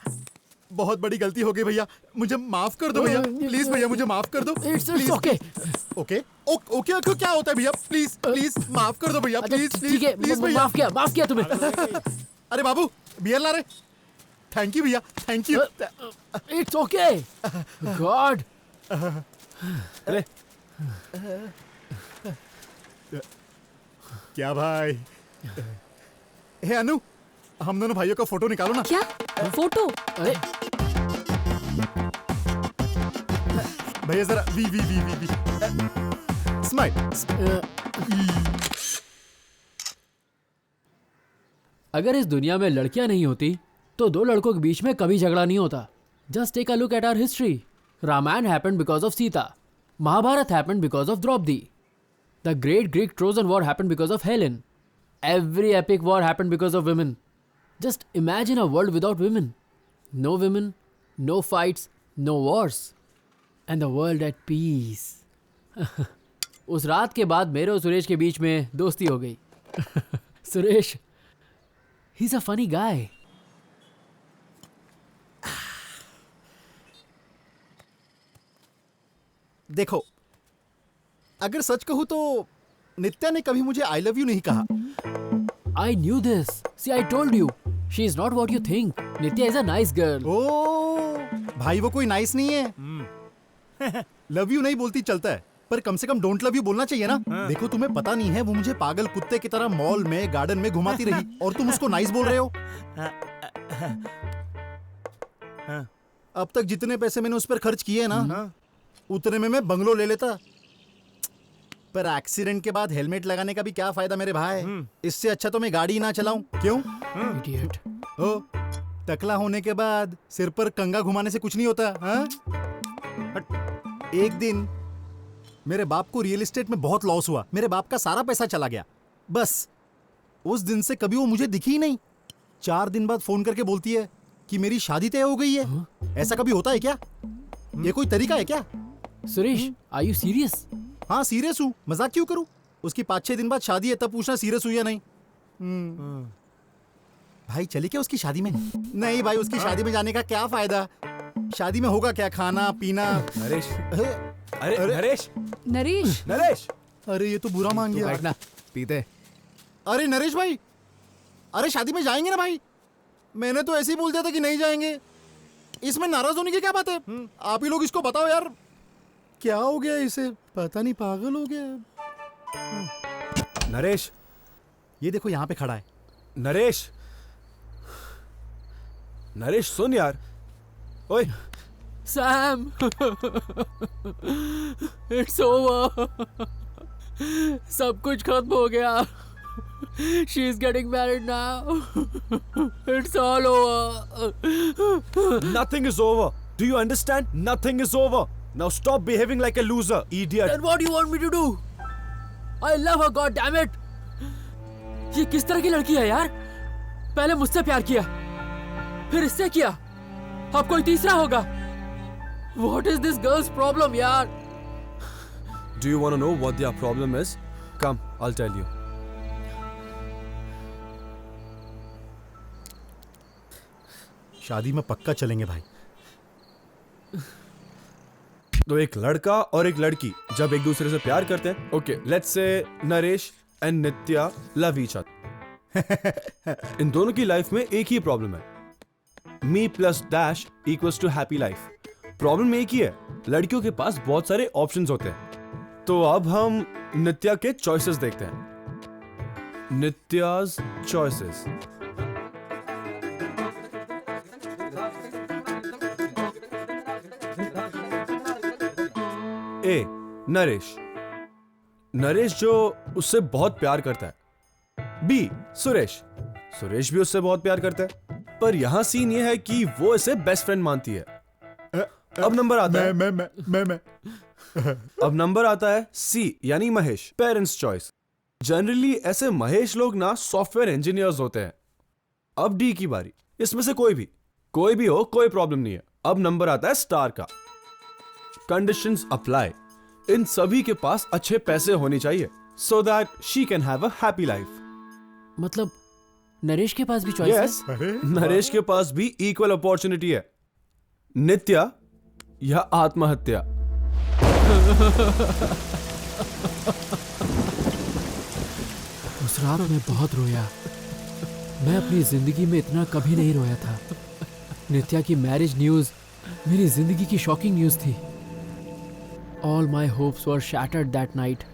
बहुत बड़ी गलती हो गई भैया, मुझे माफ कर दो भैया. प्लीज भैया, मुझे माफ कर दो. It's okay. ओके ओके क्या होता है भैया? प्लीज माफ कर दो भैया. प्लीज ठीक है, प्लीज भैया. माफ किया तुम्हें. अरे बाबू, बियर ला रे. थैंक यू भैया, thank you. It's okay. God. अरे क्या भाई? हे अनु, हम दोनों भाइयों का फोटो निकालो ना. क्या फोटो? अरे भैया जरा वी स्माइल. अगर इस दुनिया में लड़कियां नहीं होती तो दो लड़कों के बीच में कभी झगड़ा नहीं होता. Just take a look at our history. Ramayana happened because of Sita. Mahabharata happened because of Draupadi. The great Greek Trojan War happened because of Helen. Every epic war happened because of women. Just imagine a world without women. No women, no fights, no wars. And the world at peace. उस रात के बाद मेरे और सुरेश के बीच में दोस्ती हो गई. Suresh, he's a funny guy. देखो, अगर सच कहूं तो नित्या ने कभी मुझे आई लव यू नहीं कहा. I knew this. See, I told you. She is not what you think. Nitya is a nice girl. ओ भाई वो कोई नाइस नहीं है। लव यू नहीं बोलती चलता है, पर कम से कम डोंट लव यू बोलना चाहिए ना। देखो तुम्हें पता नहीं है, वो मुझे पागल कुत्ते की तरह मॉल में गार्डन में घुमाती रही और तुम उसको नाइस बोल रहे हो। अब तक जितने पैसे मैंने उस पर खर्च किए ना, उतने में मैं बंगलो ले लेता। पर एक्सीडेंट के बाद हेलमेट लगाने का भी क्या फायदा मेरे भाई। इससे अच्छा तो मैं गाड़ी ही ना चलाऊं। क्यों? Idiot. ओ, टकला होने के बाद सिर पर कंगा घुमाने से कुछ नहीं होता। हाँ? एक दिन मेरे बाप को रियल एस्टेट में बहुत लॉस हुआ। मेरे बाप का सारा पैसा चला गया। बस उस दिन से कभी वो मुझे दिखी ही नहीं। 4 दिन बाद फोन करके बोलती है कि मेरी शादी तय हो गई है। ऐसा कभी होता है क्या? ये कोई तरीका है क्या? Suresh, are you serious? हाँ सीरियस हूँ, मजाक क्यों करूँ? उसकी 5-6 दिन बाद शादी है, तब पूछना सीरियस हुई या नहीं। भाई चले क्या उसकी शादी में? नहीं भाई, उसकी शादी में जाने का क्या फायदा? शादी में होगा क्या? खाना पीना। नरेश, अरे नरेश, नरेश, नरेश, अरे ये तो बुरा मान गया। बैठना, पीते। अरे नरेश भाई, अरे शादी में जाएंगे ना भाई? मैंने तो ऐसे ही बोल दिया था कि नहीं जाएंगे। इसमें नाराज होने की क्या बात है? आप ही लोग इसको बताओ यार, क्या हो गया इसे? पता नहीं, पागल हो गया। नरेश, ये देखो यहाँ पे खड़ा है। नरेश, नरेश सुन यार। ओए Sam, it's over. सब कुछ खत्म हो गया। She is getting married now. It's all over. nothing is over. Do you understand? Nothing is over. Now stop behaving like a loser, idiot. Then what do you want me to do? I love her, God damn it. ये किस तरह की लड़की है यार? पहले मुझसे प्यार किया, फिर इससे किया, अब कोई तीसरा होगा। What is this girl's problem, यार? Do you want to know what their problem is? Come, I'll tell you. शादी में पक्का चलेंगे भाई। तो एक लड़का और एक लड़की जब एक दूसरे से प्यार करते हैं, okay, let's say Naresh and Nitya love each other. इन दोनों की लाइफ में एक ही प्रॉब्लम है, me plus dash equals to happy life. Problem एक ही है, लड़कियों के पास बहुत सारे ऑप्शंस होते हैं। तो अब हम नित्या के चॉइसेस देखते हैं। नित्याज चॉइसेस। ए, नरेश, नरेश जो उससे बहुत प्यार करता है। बी, सुरेश, सुरेश भी उससे बहुत प्यार करता है, पर यहां सीन ये है कि वो इसे बेस्ट फ्रेंड मानती है। अब नंबर आता है मैं अब नंबर आता है सी, यानी महेश, पेरेंट्स चॉइस। जनरली ऐसे महेश लोग ना सॉफ्टवेयर इंजीनियर्स होते हैं। अब डी की बारी। इसमें से कोई भी हो, कोई प्रॉब्लम नहीं है। अब नंबर आता है स्टार का। Conditions apply. इन सभी के पास अच्छे पैसे होने चाहिए, so that she can have a happy life. मतलब नरेश के पास भी चॉइस yes, है? नरेश के पास भी इक्वल अपॉर्चुनिटी है। नित्या या आत्महत्या। उस रात में बहुत रोया। मैं अपनी जिंदगी में इतना कभी नहीं रोया था। नित्या की मैरिज न्यूज मेरी जिंदगी की शॉकिंग न्यूज थी। All my hopes were shattered that night.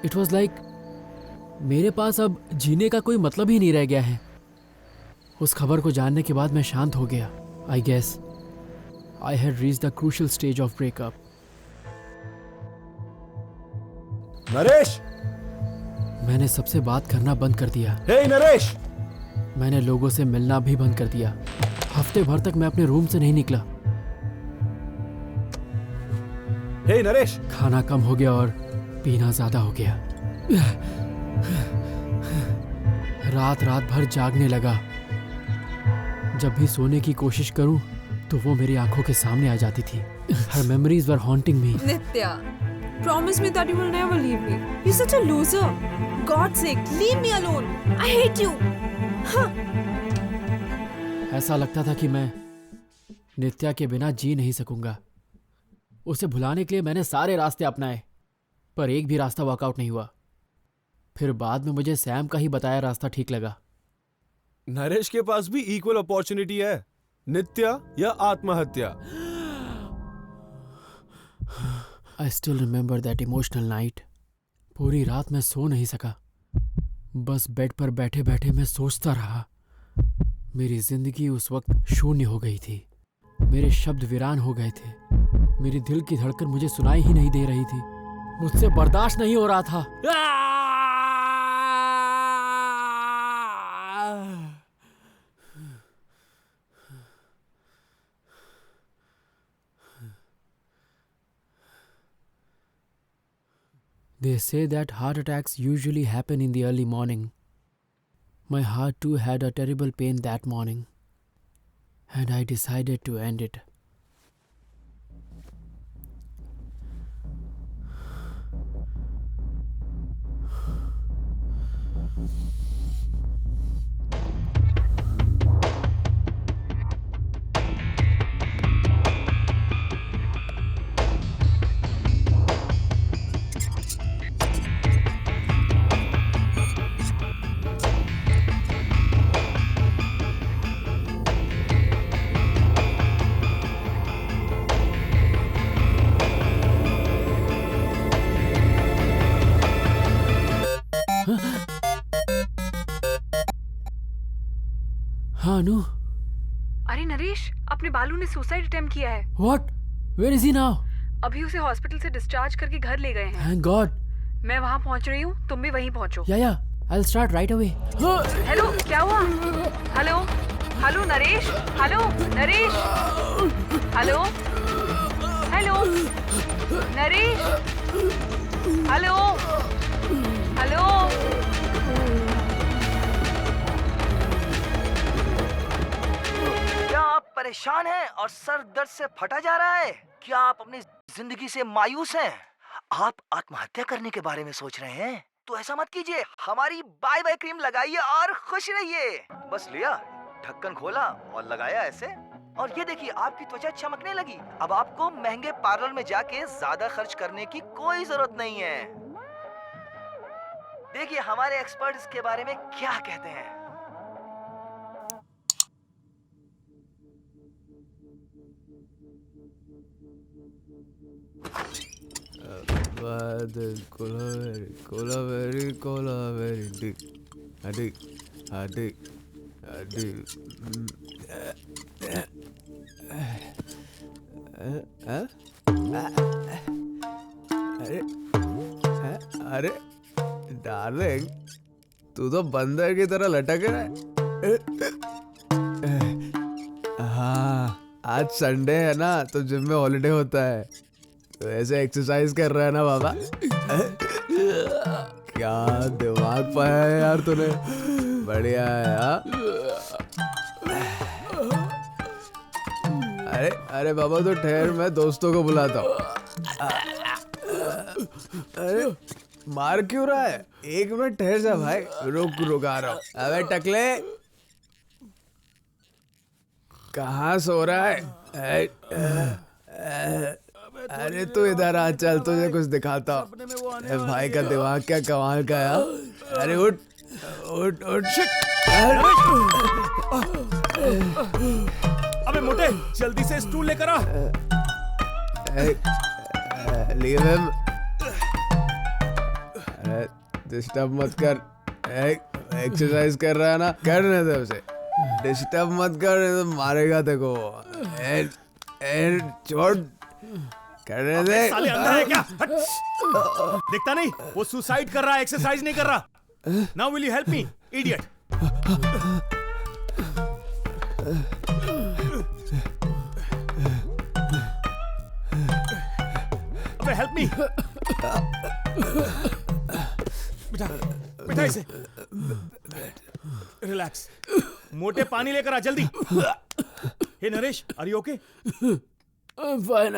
It was like मेरे पास अब जीने का कोई मतलब ही नहीं रह गया है। उस खबर को जानने के बाद मैं शांत हो गया। I guess I had reached the crucial stage of breakup. Naresh, मैंने सबसे बात करना बंद कर दिया। Hey नरेश, मैंने लोगों से मिलना भी बंद कर दिया। हफ्ते भर तक मैं अपने रूम से नहीं निकला। Hey नरेश, खाना कम हो गया और पीना ज्यादा हो गया। रात भर जागने लगा। जब भी सोने की कोशिश करूं तो वो मेरी आंखों के सामने आ जाती थी। Her memories were haunting me. Nitya, promise me that you will never leave me. You're such a loser. God's sake, leave me alone. I hate you. ऐसा लगता था कि मैं नित्या के बिना जी नहीं सकूंगा। उसे भुलाने के लिए मैंने सारे रास्ते अपनाए, पर एक भी रास्ता वर्कआउट नहीं हुआ। फिर बाद में मुझे सैम का ही बताया रास्ता ठीक लगा। नरेश के पास भी इक्वल अपॉर्चुनिटी है, नित्या या आत्महत्या। I still remember that emotional night. पूरी रात मैं सो नहीं सका। बस बेड पर बैठे बैठे मैं सोचता रहा। मेरी जिंदगी उस वक्त शून्य हो गई थी। मेरे शब्द वीरान हो गए थे। मेरी दिल की धड़कन मुझे सुनाई ही नहीं दे रही थी। मुझसे बर्दाश्त नहीं हो रहा था। They say that heart attacks usually happen in the early morning. My heart too had a terrible pain that morning, and I decided to end it. हाँ अनु। अरे नरेश, अपने बालू ने सुसाइड अटेम्प्ट किया है। What? Where is he now? अभी उसे hospital से डिस्चार्ज करके घर ले गए हैं। Thank God. मैं वहाँ पहुँच रही हूँ, तुम भी वहीं पहुँचो। Yeah. I'll start right away. Hello, क्या हुआ? Hello, hello Naresh, hello Naresh, hello, hello Naresh, hello, hello. क्या आप परेशान हैं और सर दर्द से फटा जा रहा है? क्या आप अपनी जिंदगी से मायूस हैं? आप आत्महत्या करने के बारे में सोच रहे हैं? तो ऐसा मत कीजिए, हमारी बाय बाय क्रीम लगाइए और खुश रहिए। बस लिया, ढक्कन खोला और लगाया ऐसे, और ये देखिए आपकी त्वचा चमकने लगी। अब आपको महंगे पार्लर में जाके ज्यादा खर्च करने की कोई जरूरत नहीं है। देखिए हमारे एक्सपर्ट इसके बारे में क्या कहते हैं। अरे डार्लिंग, तू तो बंदर की तरह लटक रहा है। हाँ, आज संडे है ना, तो जिम में हॉलिडे होता है, तो ऐसे एक्सरसाइज कर रहा है ना बाबा। क्या दिमाग पाया है यार तूने, बढ़िया है यार। अरे बाबा तो ठहर, मैं दोस्तों को बुलाता हूँ। अरे मार क्यों रहा है? एक मिनट ठहर जा भाई, रुक आ रहा हूँ। अबे टकले, कहाँ सो रहा है? अरे तू इधर आ, चल तुझे कुछ दिखाता हूँ। भाई का दिमाग क्या कमाल का है। अरे उठ। अबे मोटे, जल्दी से स्टूल लेकर आ। Leave him. डिस्टर्ब मत कर। एक्सरसाइज कर रहा है ना, करने दे उसे। डिस्टर्ब मत कर, नहीं तो मारेगा तेको। छोड़, करने दे। साले अंधा है क्या? हट। दिखता नहीं वो सुसाइड कर रहा है, एक्सरसाइज नहीं कर रहा। Now will you help me idiot? अबे हेल्प मी। बिठा इसे। रिलैक्स। मोटे पानी लेकर आ जल्दी। Hey Naresh, are you okay? I'm fine.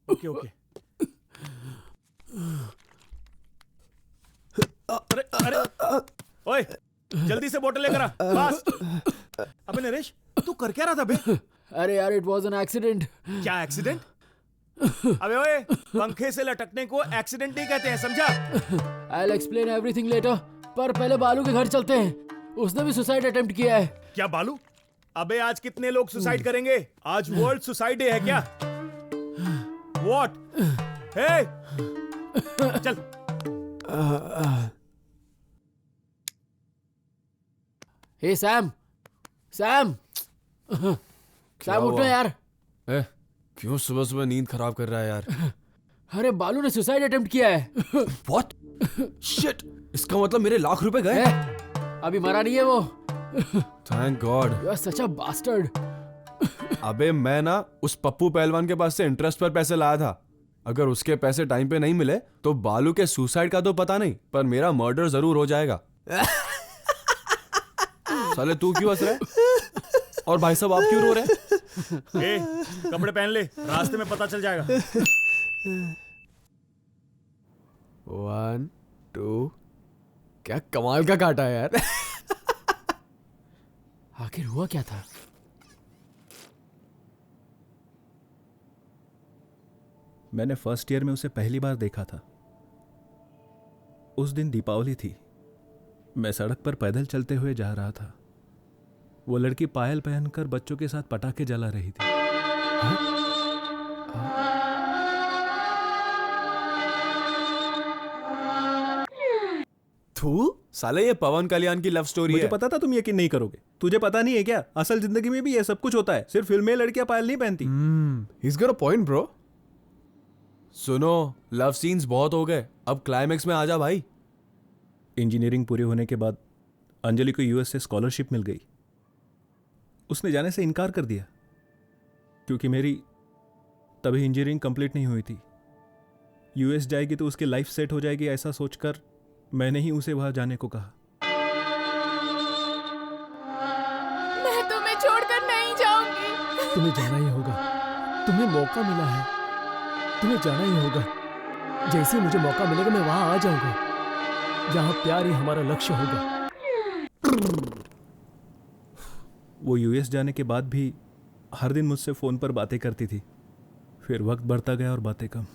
Okay. अरे ओए, जल्दी से बोतल लेकर आ, बस। अबे नरेश, तू कर क्या रहा था बे? अरे यार, इट वॉज एन एक्सीडेंट। क्या एक्सीडेंट? अबे ओए, पंखे से लटकने को एक्सीडेंट नहीं कहते हैं, समझा? I'll explain everything later, पर पहले बालू के घर चलते हैं। उसने भी सुसाइड अटेम्प्ट किया है। क्या बालू? अबे आज कितने लोग सुसाइड करेंगे? आज वर्ल्ड सुसाइड डे है क्या? व्हाट? हे चल। हे सैम, सैम, सैम उठो यार। क्यों सुबह सुबह नींद खराब कर रहा है यार? अरे बालू ने सुसाइड अटेम्प्ट किया है। What? Shit! इसका मतलब मेरे लाख रुपए गए? अभी मरा नहीं है वो। Thank God. You are such a bastard. अबे मैं ना उस पप्पू पहलवान के पास से इंटरेस्ट पर पैसे लाया था। अगर उसके पैसे टाइम पे नहीं मिले तो बालू के सुसाइड का तो पता नहीं, पर मेरा मर्डर जरूर हो जाएगा। साले तू क्यों हंस रहा है? और भाई साहब आप क्यों रो रहे हैं? कपड़े पहन ले, रास्ते में पता चल जाएगा। 1 2 क्या कमाल का काटा है यार। आखिर हुआ क्या था? मैंने फर्स्ट ईयर में उसे पहली बार देखा था। उस दिन दीपावली थी। मैं सड़क पर पैदल चलते हुए जा रहा था। वो लड़की पायल पहनकर बच्चों के साथ पटाखे जला रही थी। थू साले ये पवन कल्याण की लव स्टोरी है। मुझे पता था तुम यकीन नहीं करोगे। तुझे पता नहीं है क्या? असल जिंदगी में भी ये सब कुछ होता है। सिर्फ फिल्म में लड़कियां पायल नहीं पहनती। He's got a point, bro. सुनो, लव सीन्स बहुत हो गए, अब क्लाइमेक्स में आ जा भाई। इंजीनियरिंग पूरी होने के बाद अंजलि को यूएस से स्कॉलरशिप मिल गई। उसने जाने से इनकार कर दिया क्योंकि मेरी तभी इंजीनियरिंग कंप्लीट नहीं हुई थी। यूएस जाएगी तो उसकी लाइफ सेट हो जाएगी, ऐसा सोचकर मैंने ही उसे वहां जाने को कहा। मैं तुम्हें छोड़कर नहीं जाऊंगी। तुम्हें जाना ही होगा। तुम्हें मौका मिला है, तुम्हें जाना ही होगा। जैसे ही मुझे मौका मिलेगा मैं वहां आ जाऊंगा जहां प्यार ही हमारा लक्ष्य होगा। वो यूएस जाने के बाद भी हर दिन मुझसे फ़ोन पर बातें करती थी। फिर वक्त बढ़ता गया और बातें कम।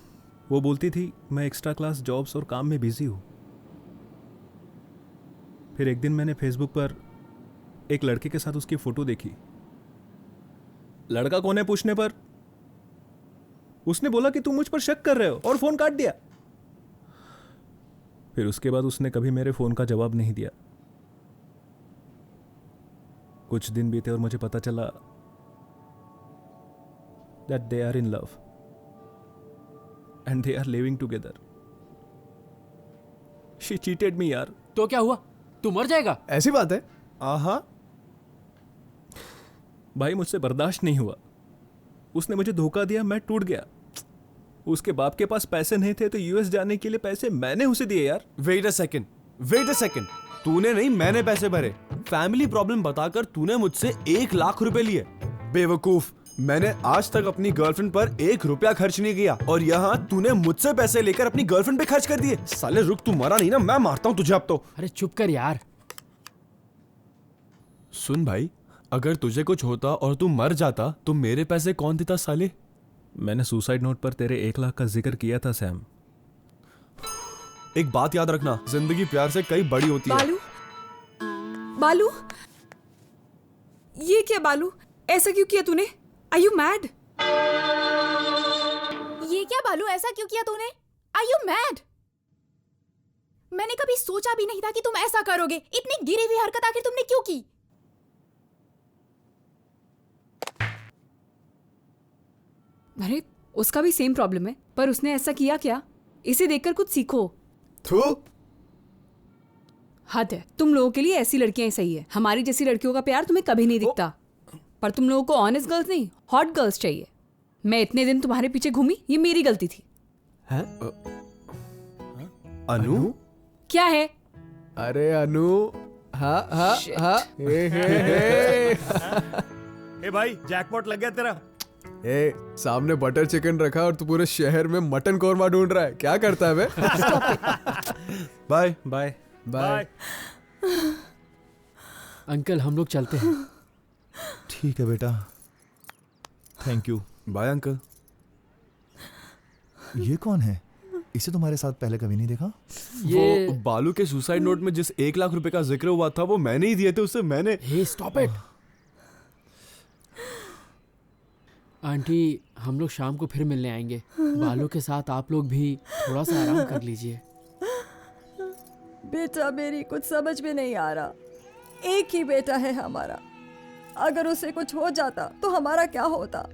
वो बोलती थी मैं एक्स्ट्रा क्लास जॉब्स और काम में बिजी हूँ। फिर एक दिन मैंने फेसबुक पर एक लड़के के साथ उसकी फ़ोटो देखी। लड़का कौन है पूछने पर उसने बोला कि तुम मुझ पर शक कर रहे हो और फ़ोन काट दिया। फिर उसके बाद उसने कभी मेरे फ़ोन का जवाब नहीं दिया। कुछ दिन बीते और मुझे पता चला that they are in love and they are living together. She cheated me यार। तो क्या हुआ? तू मर जाएगा? ऐसी बात है? आहा। भाई मुझसे बर्दाश्त नहीं हुआ। उसने मुझे धोखा दिया, मैं टूट गया। उसके बाप के पास पैसे नहीं थे तो यूएस जाने के लिए पैसे मैंने उसे दिए यार। Wait a second. तूने नहीं, मैंने पैसे भरे। फैमिली प्रॉब्लम बताकर तूने मुझसे 1 लाख रुपए लिए। बेवकूफ, मैंने आज तक अपनी गर्लफ्रेंड पर 1 रुपया खर्च नहीं किया और यहाँ तूने मुझसे पैसे लेकर अपनी गर्लफ्रेंड पे खर्च कर दिए। साले रुक, तू मरा नहीं ना? मैं मारता हूँ तुझे अब तो। अरे चुप कर यार। सुन भाई, अगर तुझे कुछ होता और तू मर जाता तो मेरे पैसे कौन देता साले? मैंने सुसाइड नोट पर तेरे 1 लाख का जिक्र किया था सैम। एक बात याद रखना, जिंदगी प्यार से कई बड़ी होती है। बालू, ये क्या बालू? ऐसा क्यों किया तूने? Are you mad? ये क्या बालू, ऐसा क्यों किया तूने? Are you mad? मैंने कभी सोचा भी नहीं था कि तुम ऐसा करोगे। इतनी गिरी हुई हरकत आखिर तुमने क्यों की? अरे उसका भी सेम प्रॉब्लम है, पर उसने ऐसा किया क्या? इसे देखकर कुछ सीखो। हद है, तुम लोगों के लिए ऐसी लड़कियां ही सही है। हमारी जैसी लड़कियों का प्यार तुम्हें कभी नहीं दिखता। पर तुम लोगों को ऑनेस्ट गर्ल्स नहीं, हॉट गर्ल्स चाहिए। मैं इतने दिन तुम्हारे पीछे घूमी, ये मेरी गलती थी। अनु? क्या है? अरे अनु, हाँ। ए भाई, जैकपॉट लग गया तेरा। सामने बटर चिकन रखा और तू पूरे शहर में मटन कोरमा ढूंढ रहा है। क्या करता है बे? Bye bye bye. अंकल हम लोग चलते हैं। ठीक है बेटा, थैंक यू। Bye uncle. ये कौन है? इसे तुम्हारे साथ पहले कभी नहीं देखा। ये वो बालू के सुसाइड नोट में जिस 1 लाख रुपए का जिक्र हुआ था वो मैंने ही दिए थे उससे मैंने। हे स्टॉप इट। आंटी हम लोग शाम को फिर मिलने आएंगे। बालू के साथ आप लोग भी थोड़ा सा आराम कर लीजिए। बेटा मेरी कुछ समझ में नहीं आ रहा। एक ही बेटा है हमारा, अगर उसे कुछ हो जाता तो हमारा क्या होता।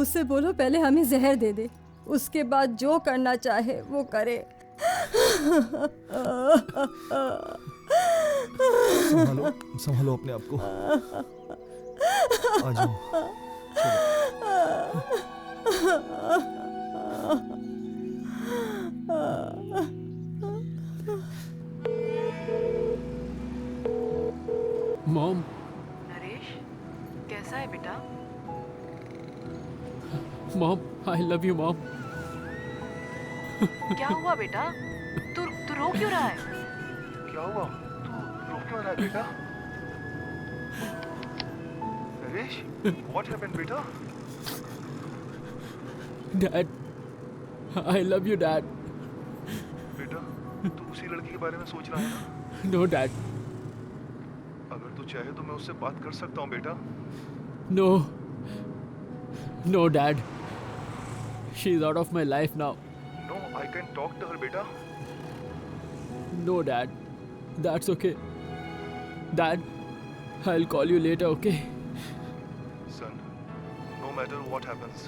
उससे बोलो पहले हमें जहर दे दे, उसके बाद जो करना चाहे वो करे। संभालो संभालो अपने आप को। आ जाओ। मॉम। नरेश कैसा है बेटा? Mom I love you mom. क्या हुआ बेटा? तू रो क्यों रहा है? क्या हुआ? तू रो क्यों रहा है बेटा? नरेश, what happened बेटा? Dad I love you dad. बेटा, तू उसी लड़की के बारे में सोच रहा है ना? No dad. अगर तू चाहे तो मैं उससे बात कर सकता हूँ बेटा। No no dad, she is out of my life now. No, I can talk to her बेटा। No dad, that's okay. Dad, I'll call you later, okay? Son, no matter what happens,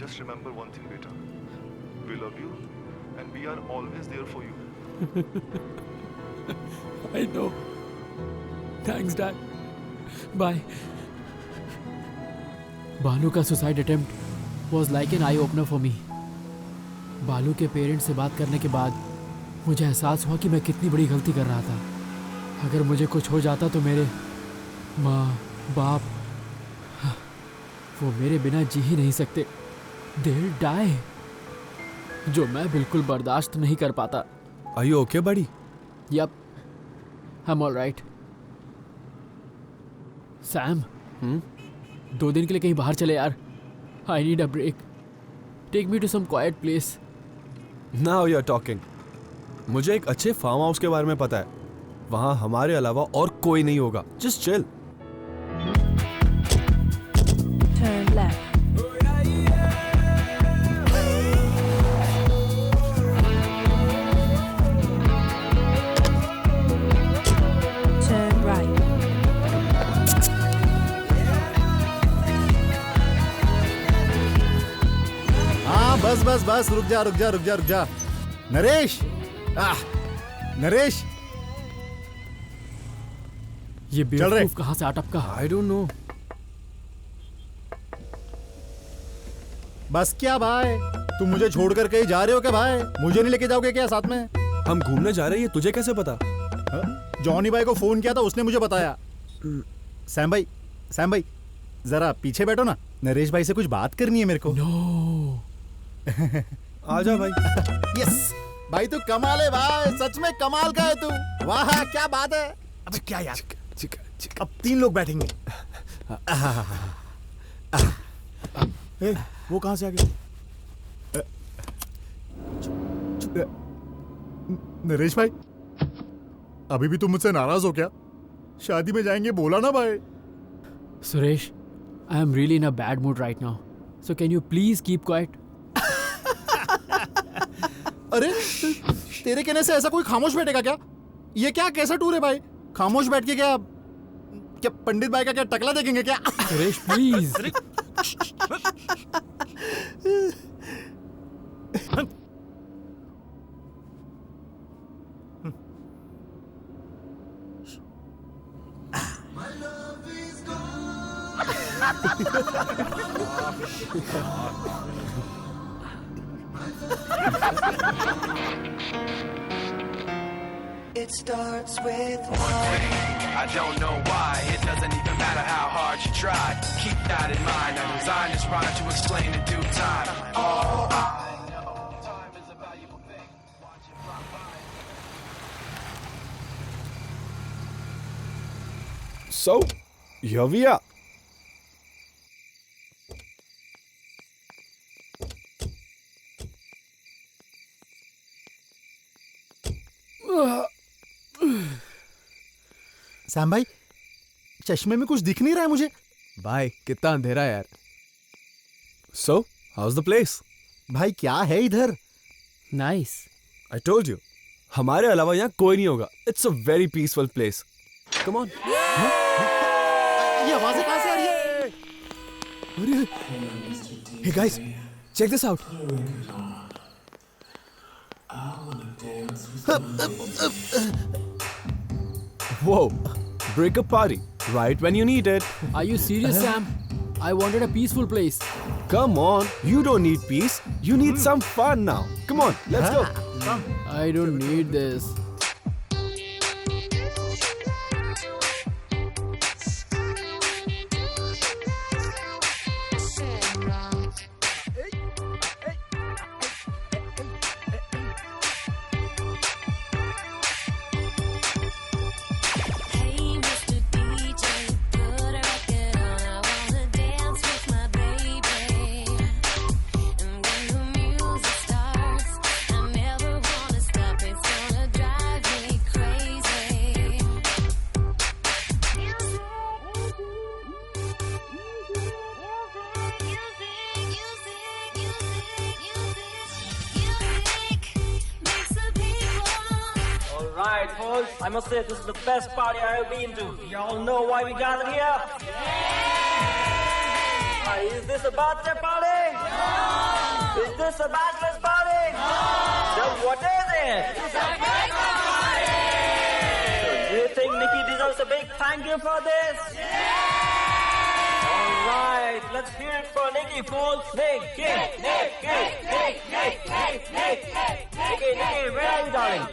just remember one thing बेटा, we love you and we are always there for you. I know. Thanks dad. Bye. बालू का suicide attempt was like an eye opener for me. बालू के parents से बात करने के बाद मुझे एहसास हुआ कि मैं कितनी बड़ी गलती कर रहा था। अगर मुझे कुछ हो जाता तो मेरे माँ बाप वो मेरे बिना जी ही नहीं सकते। They'll die, जो मैं बिल्कुल बर्दाश्त नहीं कर पाता। Are you okay, buddy? Yep, I'm all right. Sam, 2 दिन के लिए कहीं बाहर चले यार। I need a break. Take me to some quiet place. Now you're talking. मुझे एक अच्छे फार्म हाउस के बारे में पता है, वहां हमारे अलावा और कोई नहीं होगा। Just chill. Turn left. Turn right. हाँ बस बस बस, रुक जा रुक जा रुक जा रुक जा। नरेश, नरेश, ये चल रहे। बेवकूफ कहाँ से अटपका? I don't know. बस क्या भाई, तुम मुझे छोड़ कर कहीं जा रहे हो क्या भाई? मुझे नहीं लेके जाओगे क्या साथ में? हम घूमने जा रहे हैं, तुझे कैसे पता? जॉनी भाई को फोन किया था, उसने मुझे बताया। सैम भाई जरा पीछे बैठो ना, नरेश भाई से कुछ बात करनी है मेरे को। नो। आजा भाई। यस भाई, तू कमाल है भाई, सच में कमाल का है तू। वाह क्या बात है। अबे क्या यार, अब 3 लोग बैठेंगे। ए, वो कहां से आ गया? नरेश भाई, अभी भी तुम मुझसे नाराज हो क्या? शादी में जाएंगे बोला ना भाई। Suresh, I am really in a bad mood right now. So can you please keep quiet? अरे तेरे कहने से ऐसा कोई खामोश बैठेगा क्या? ये क्या कैसा टूर है भाई? खामोश बैठ के क्या पंडित भाई का क्या टकला देखेंगे क्या? Suresh please. It starts with one. I don't know why. It doesn't even matter how hard you try. Keep that in mind. I designed this rhyme to explain in due time. All I know, time is a valuable thing. Watch it fly by. So, here we are. Sam भाई, चश्मे में कुछ दिख नहीं रहा है मुझे। भाई कितना अंधेरा है यार। सो हाउस द प्लेस? भाई क्या है इधर? नाइस। आई टोल्ड यू, हमारे अलावा यहाँ कोई नहीं होगा। It's a very peaceful place. Come on. ये आवाजें कहाँ से आ रही है? Hey guys, check this out. Whoa, breakup party, right when you need it. Are you serious, Sam? I wanted a peaceful place. Come on, you don't need peace. You need some fun now. Come on, let's go. I don't need this. Alright, folks, I must say this is the best party I have been to. You all know why we gathered here? Is this a birthday party? No! Is this a bachelor's party? No! Then what is it? It's a breakup party! Do you think Nikki deserves a big thank you for this? Yeah! Alright, let's hear it for Nikki, folks. Nikki, where are you, darling?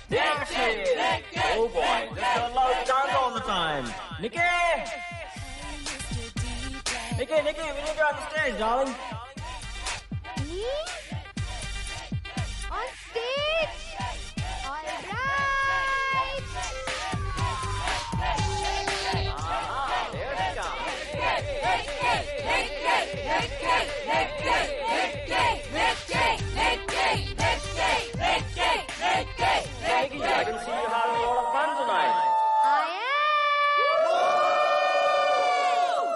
There she is. Oh boy, this girl loves to dance all the time. Nikki! Nikki, we need you on the stage, darling. Me? On stage? Alright! There she comes. Nikki, I can see you having a lot of fun tonight. I am!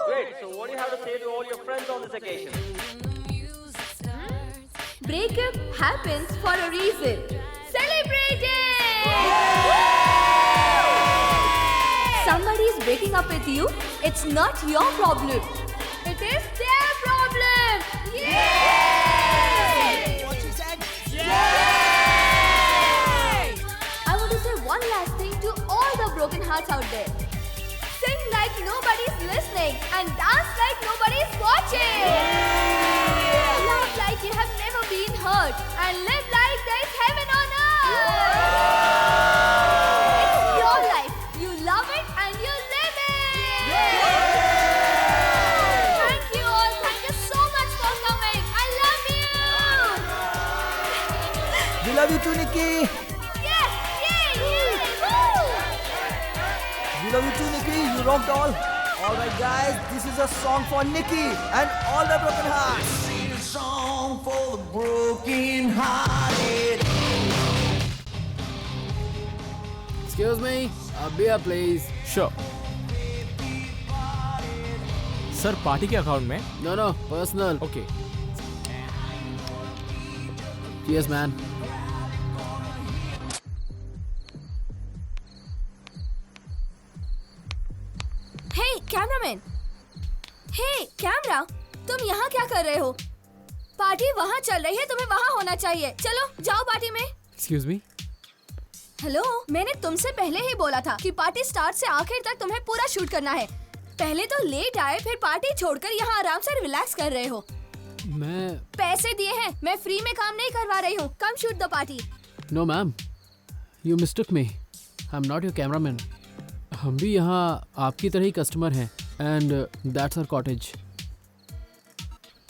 Great, so what do you have to say to all your friends on this occasion? Breakup happens for a reason. Celebrate it! Somebody is breaking up with you. It's not your problem. It is their problem. Yay! What you said? Yay! I want to say one last thing to all the broken hearts out there. Sing like nobody's listening and dance like nobody's watching. Love like you have never been hurt and live like there's heaven on earth. It's your life. You love it and you live it. Thank you all. Thank you so much for coming. I love you. We love you too, Nikki. Yes, yay. Woo. We love you too, Nikki. You rocked all. Alright, guys, this is a song for Nikki and all the broken hearts. Sing a song for the broken hearted. Excuse me, a beer please. Sure. Sir party के account में? No, personal. Okay. Cheers, man. Hey, cameraman. Hey, camera. तुम यहाँ क्या कर रहे हो? Party वहाँ चल रही है, तुम्हें वहाँ होना चाहिए. चलो, जाओ पार्टी में. Excuse me. हेलो, मैंने तुमसे पहले ही बोला था कि पार्टी स्टार्ट से आखिर तक तुम्हें पूरा शूट करना है. पहले तो लेट आए, फिर पार्टी छोड़कर यहाँ आराम से रिलैक्स कर रहे हो. मैं पैसे दिए हैं, मैं फ्री में काम नहीं करवा रही हूँ. Come shoot the party. No, ma'am. You mistook me. I'm not your cameraman. हम भी यहाँ आपकी तरह ही कस्टमर हैं. And that's our cottage.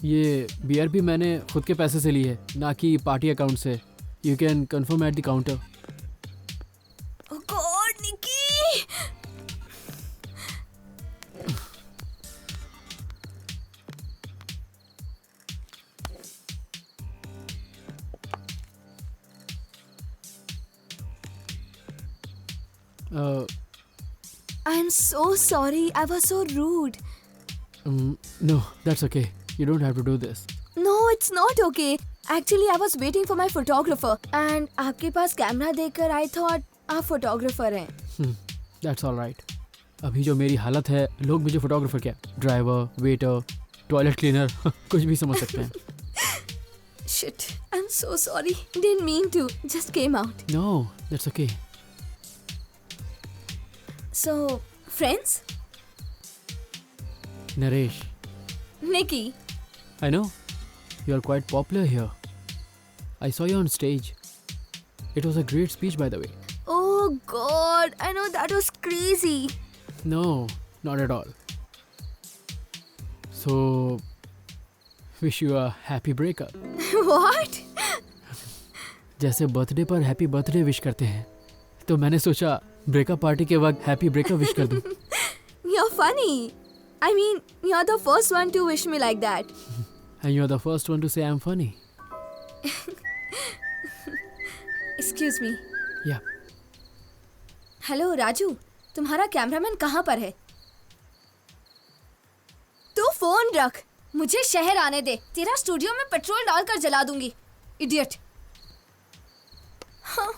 ये बियर भी मैंने खुद के पैसे से ली है, ना कि पार्टी अकाउंट से. You can confirm at the counter. Oh God, Nikki! I am so sorry. I was so rude. No, that's okay. You don't have to do this. No, it's not okay. Actually, I was waiting for my photographer. And आपके पास camera देखकर I thought आप photographer हैं. That's all right. अभी जो मेरी हालत है, लोग मुझे फोटोग्राफर क्या, ड्राइवर, वेटर, टॉयलेट क्लीनर, कुछ भी समझ सकते हैं. Shit. I'm so sorry. Didn't mean to. Just came out. No, that's okay. So, friends? Naresh, Nikki. I know. You are quite popular here. I saw you on stage. It was a great speech, by the way. Oh God, I know that was crazy. No, not at all. So, wish you a happy breakup. What? जैसे birthday पर happy birthday wish करते हैं, तो मैंने सोचा breakup party के वक्त happy breakup wish कर दूं. You're funny. I mean, you're the first one to wish me like that. And you are the first one to say I'm funny. Excuse me. Yeah. Hello Raju, तुम्हारा cameraman कहाँ पर है? तू phone रख, मुझे शहर आने दे. तेरा स्टूडियो में पेट्रोल डालकर जला दूंगी. इडियट. हाँ,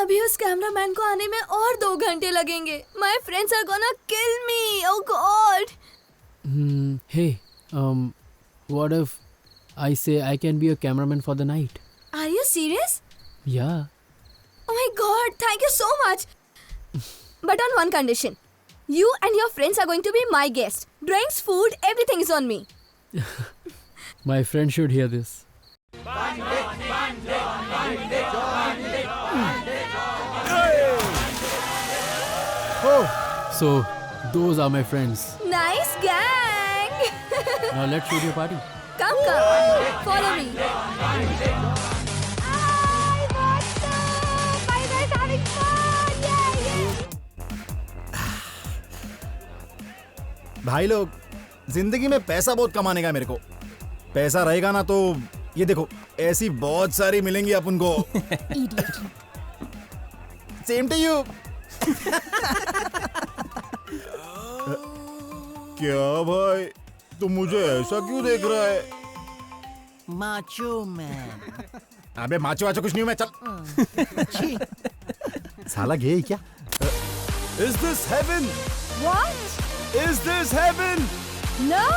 अभी उस कैमरामैन को आने में और 2 घंटे लगेंगे. My friends are gonna kill me. Oh God. Hey, what if I say I can be a cameraman for the night? Are you serious? Yeah. Oh my god, thank you so much. But on one condition. You and your friends are going to be my guests. Drinks, food, everything is on me. My friend should hear this. Oh. So, those are my friends. Nice gang. Now let's shoot your party. Come. Follow me. भाई लोग, जिंदगी में पैसा बहुत कमाने का है मेरे को. पैसा रहेगा ना तो ये देखो ऐसी बहुत सारी मिलेंगी अपन को. Same to you. क्या भाई, तुम मुझे ऐसा क्यों देख रहा है? Macho man. अबे माचो वाचो कुछ नहीं हूं मैं. चल. साला गे क्या? Is this heaven? What? Is this heaven? No.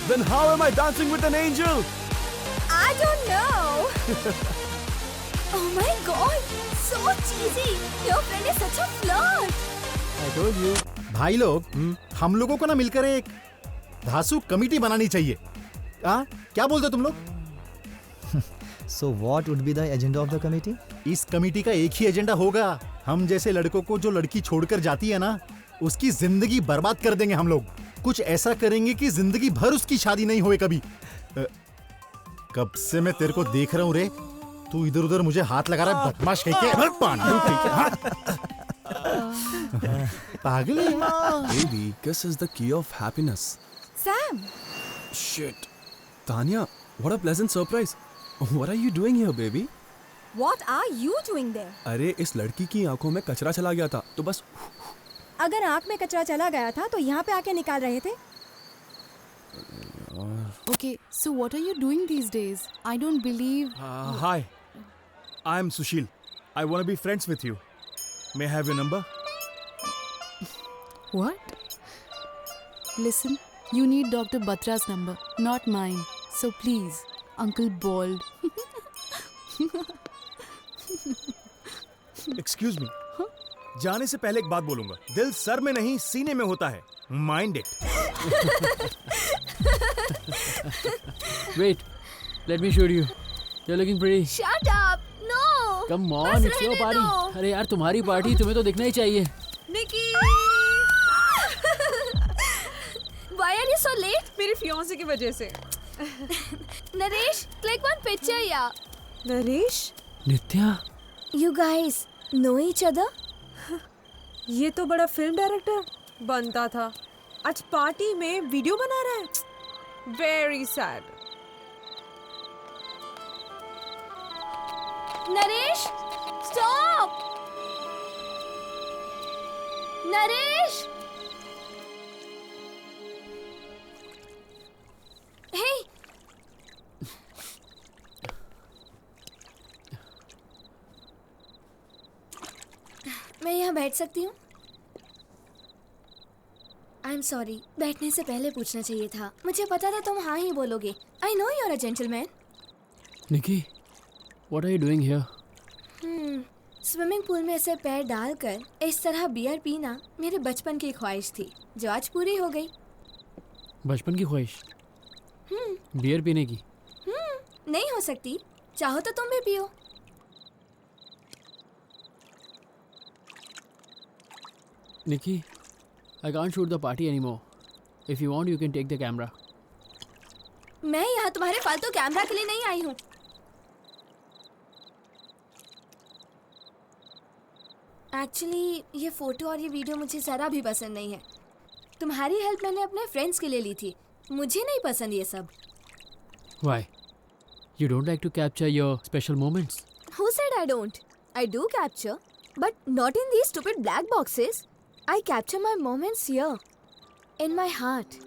Then how am I dancing with an angel? I don't know. Oh my god, so cheesy. Your friend is such a flirt. I told you. भाई लोग, हम लोगों को ना मिलकर एक धासु committee बनानी चाहिए. क्या बोलते हो तुम लोग? So what would be the agenda of the committee? इस कमेटी का एक ही एजेंडा होगा. हम जैसे लड़कों को जो लड़की छोड़कर जाती है ना, उसकी जिंदगी बर्बाद कर देंगे हम लोग. कुछ ऐसा करेंगे कि जिंदगी भर उसकी शादी नहीं होए कभी. कब से मैं तेरे को देख रहा हूँ रे. तू इधर उधर मुझे हाथ लगा रहा है बदमाश कह के. पागल है. Baby, kiss is the key of happiness. Sam. Shit. Tanya, what a pleasant surprise. What are you doing here, baby? What are you doing there? अरे इस लड़की की आंखों में कचरा चला गया था, तो बस. अगर आँख में कचरा चला गया था तो यहाँ पे आके निकाल रहे थे. Okay, so what are you doing these days? I don't believe. Hi, I'm Sushil. I want to be friends with you. May I have your number? What? Listen, you need Dr. Batra's number, not mine. So please, Uncle Bald. Excuse me. जाने से पहले एक बात बोलूंगा. दिल sir में नहीं सीने में होता है. Mind it. Wait, let me shoot you. You're looking pretty. Shut up. No. Come on, it's your party. अरे यार तुम्हारी पार्टी, तुम्हें तो दिखना ही चाहिए. Nikki. Why are you so late? मेरे फियांसे की वजह से. Naresh, click one picture, yeah. Naresh. Nitya. You guys know each other? ये तो बड़ा फिल्म डायरेक्टर बनता था, आज पार्टी में वीडियो बना रहा है. Very sad. Naresh, stop! Naresh! हे! मैं यहाँ बैठ सकती हूँ? आई एम सॉरी, बैठने से पहले पूछना चाहिए था। मुझे पता था तुम हाँ ही बोलोगे। I know you are a gentleman. Nikki, what are you doing here? Swimming pool में ऐसे पैर डालकर इस तरह बियर पीना मेरे बचपन की ख्वाहिश थी, जो आज पूरी हो गई। बचपन की ख्वाहिश? बियर पीने की? नहीं हो सकती। चाहो तो तुम भी पियो। Nikki, I can't shoot the party anymore. If you want, you can take the camera. मैं यहाँ तुम्हारे फालतू कैमरा के लिए नहीं आई हूँ। एक्चुअली ये फोटो और ये वीडियो मुझे ज़रा भी पसंद नहीं है। तुम्हारी हेल्प मैंने अपने फ्रेंड्स के लिए ली थी। मुझे नहीं पसंद ये सब। Why? You don't like to capture your special moments? Who said I don't? I do capture, but not in these stupid black boxes. I capture my moments here, in my heart.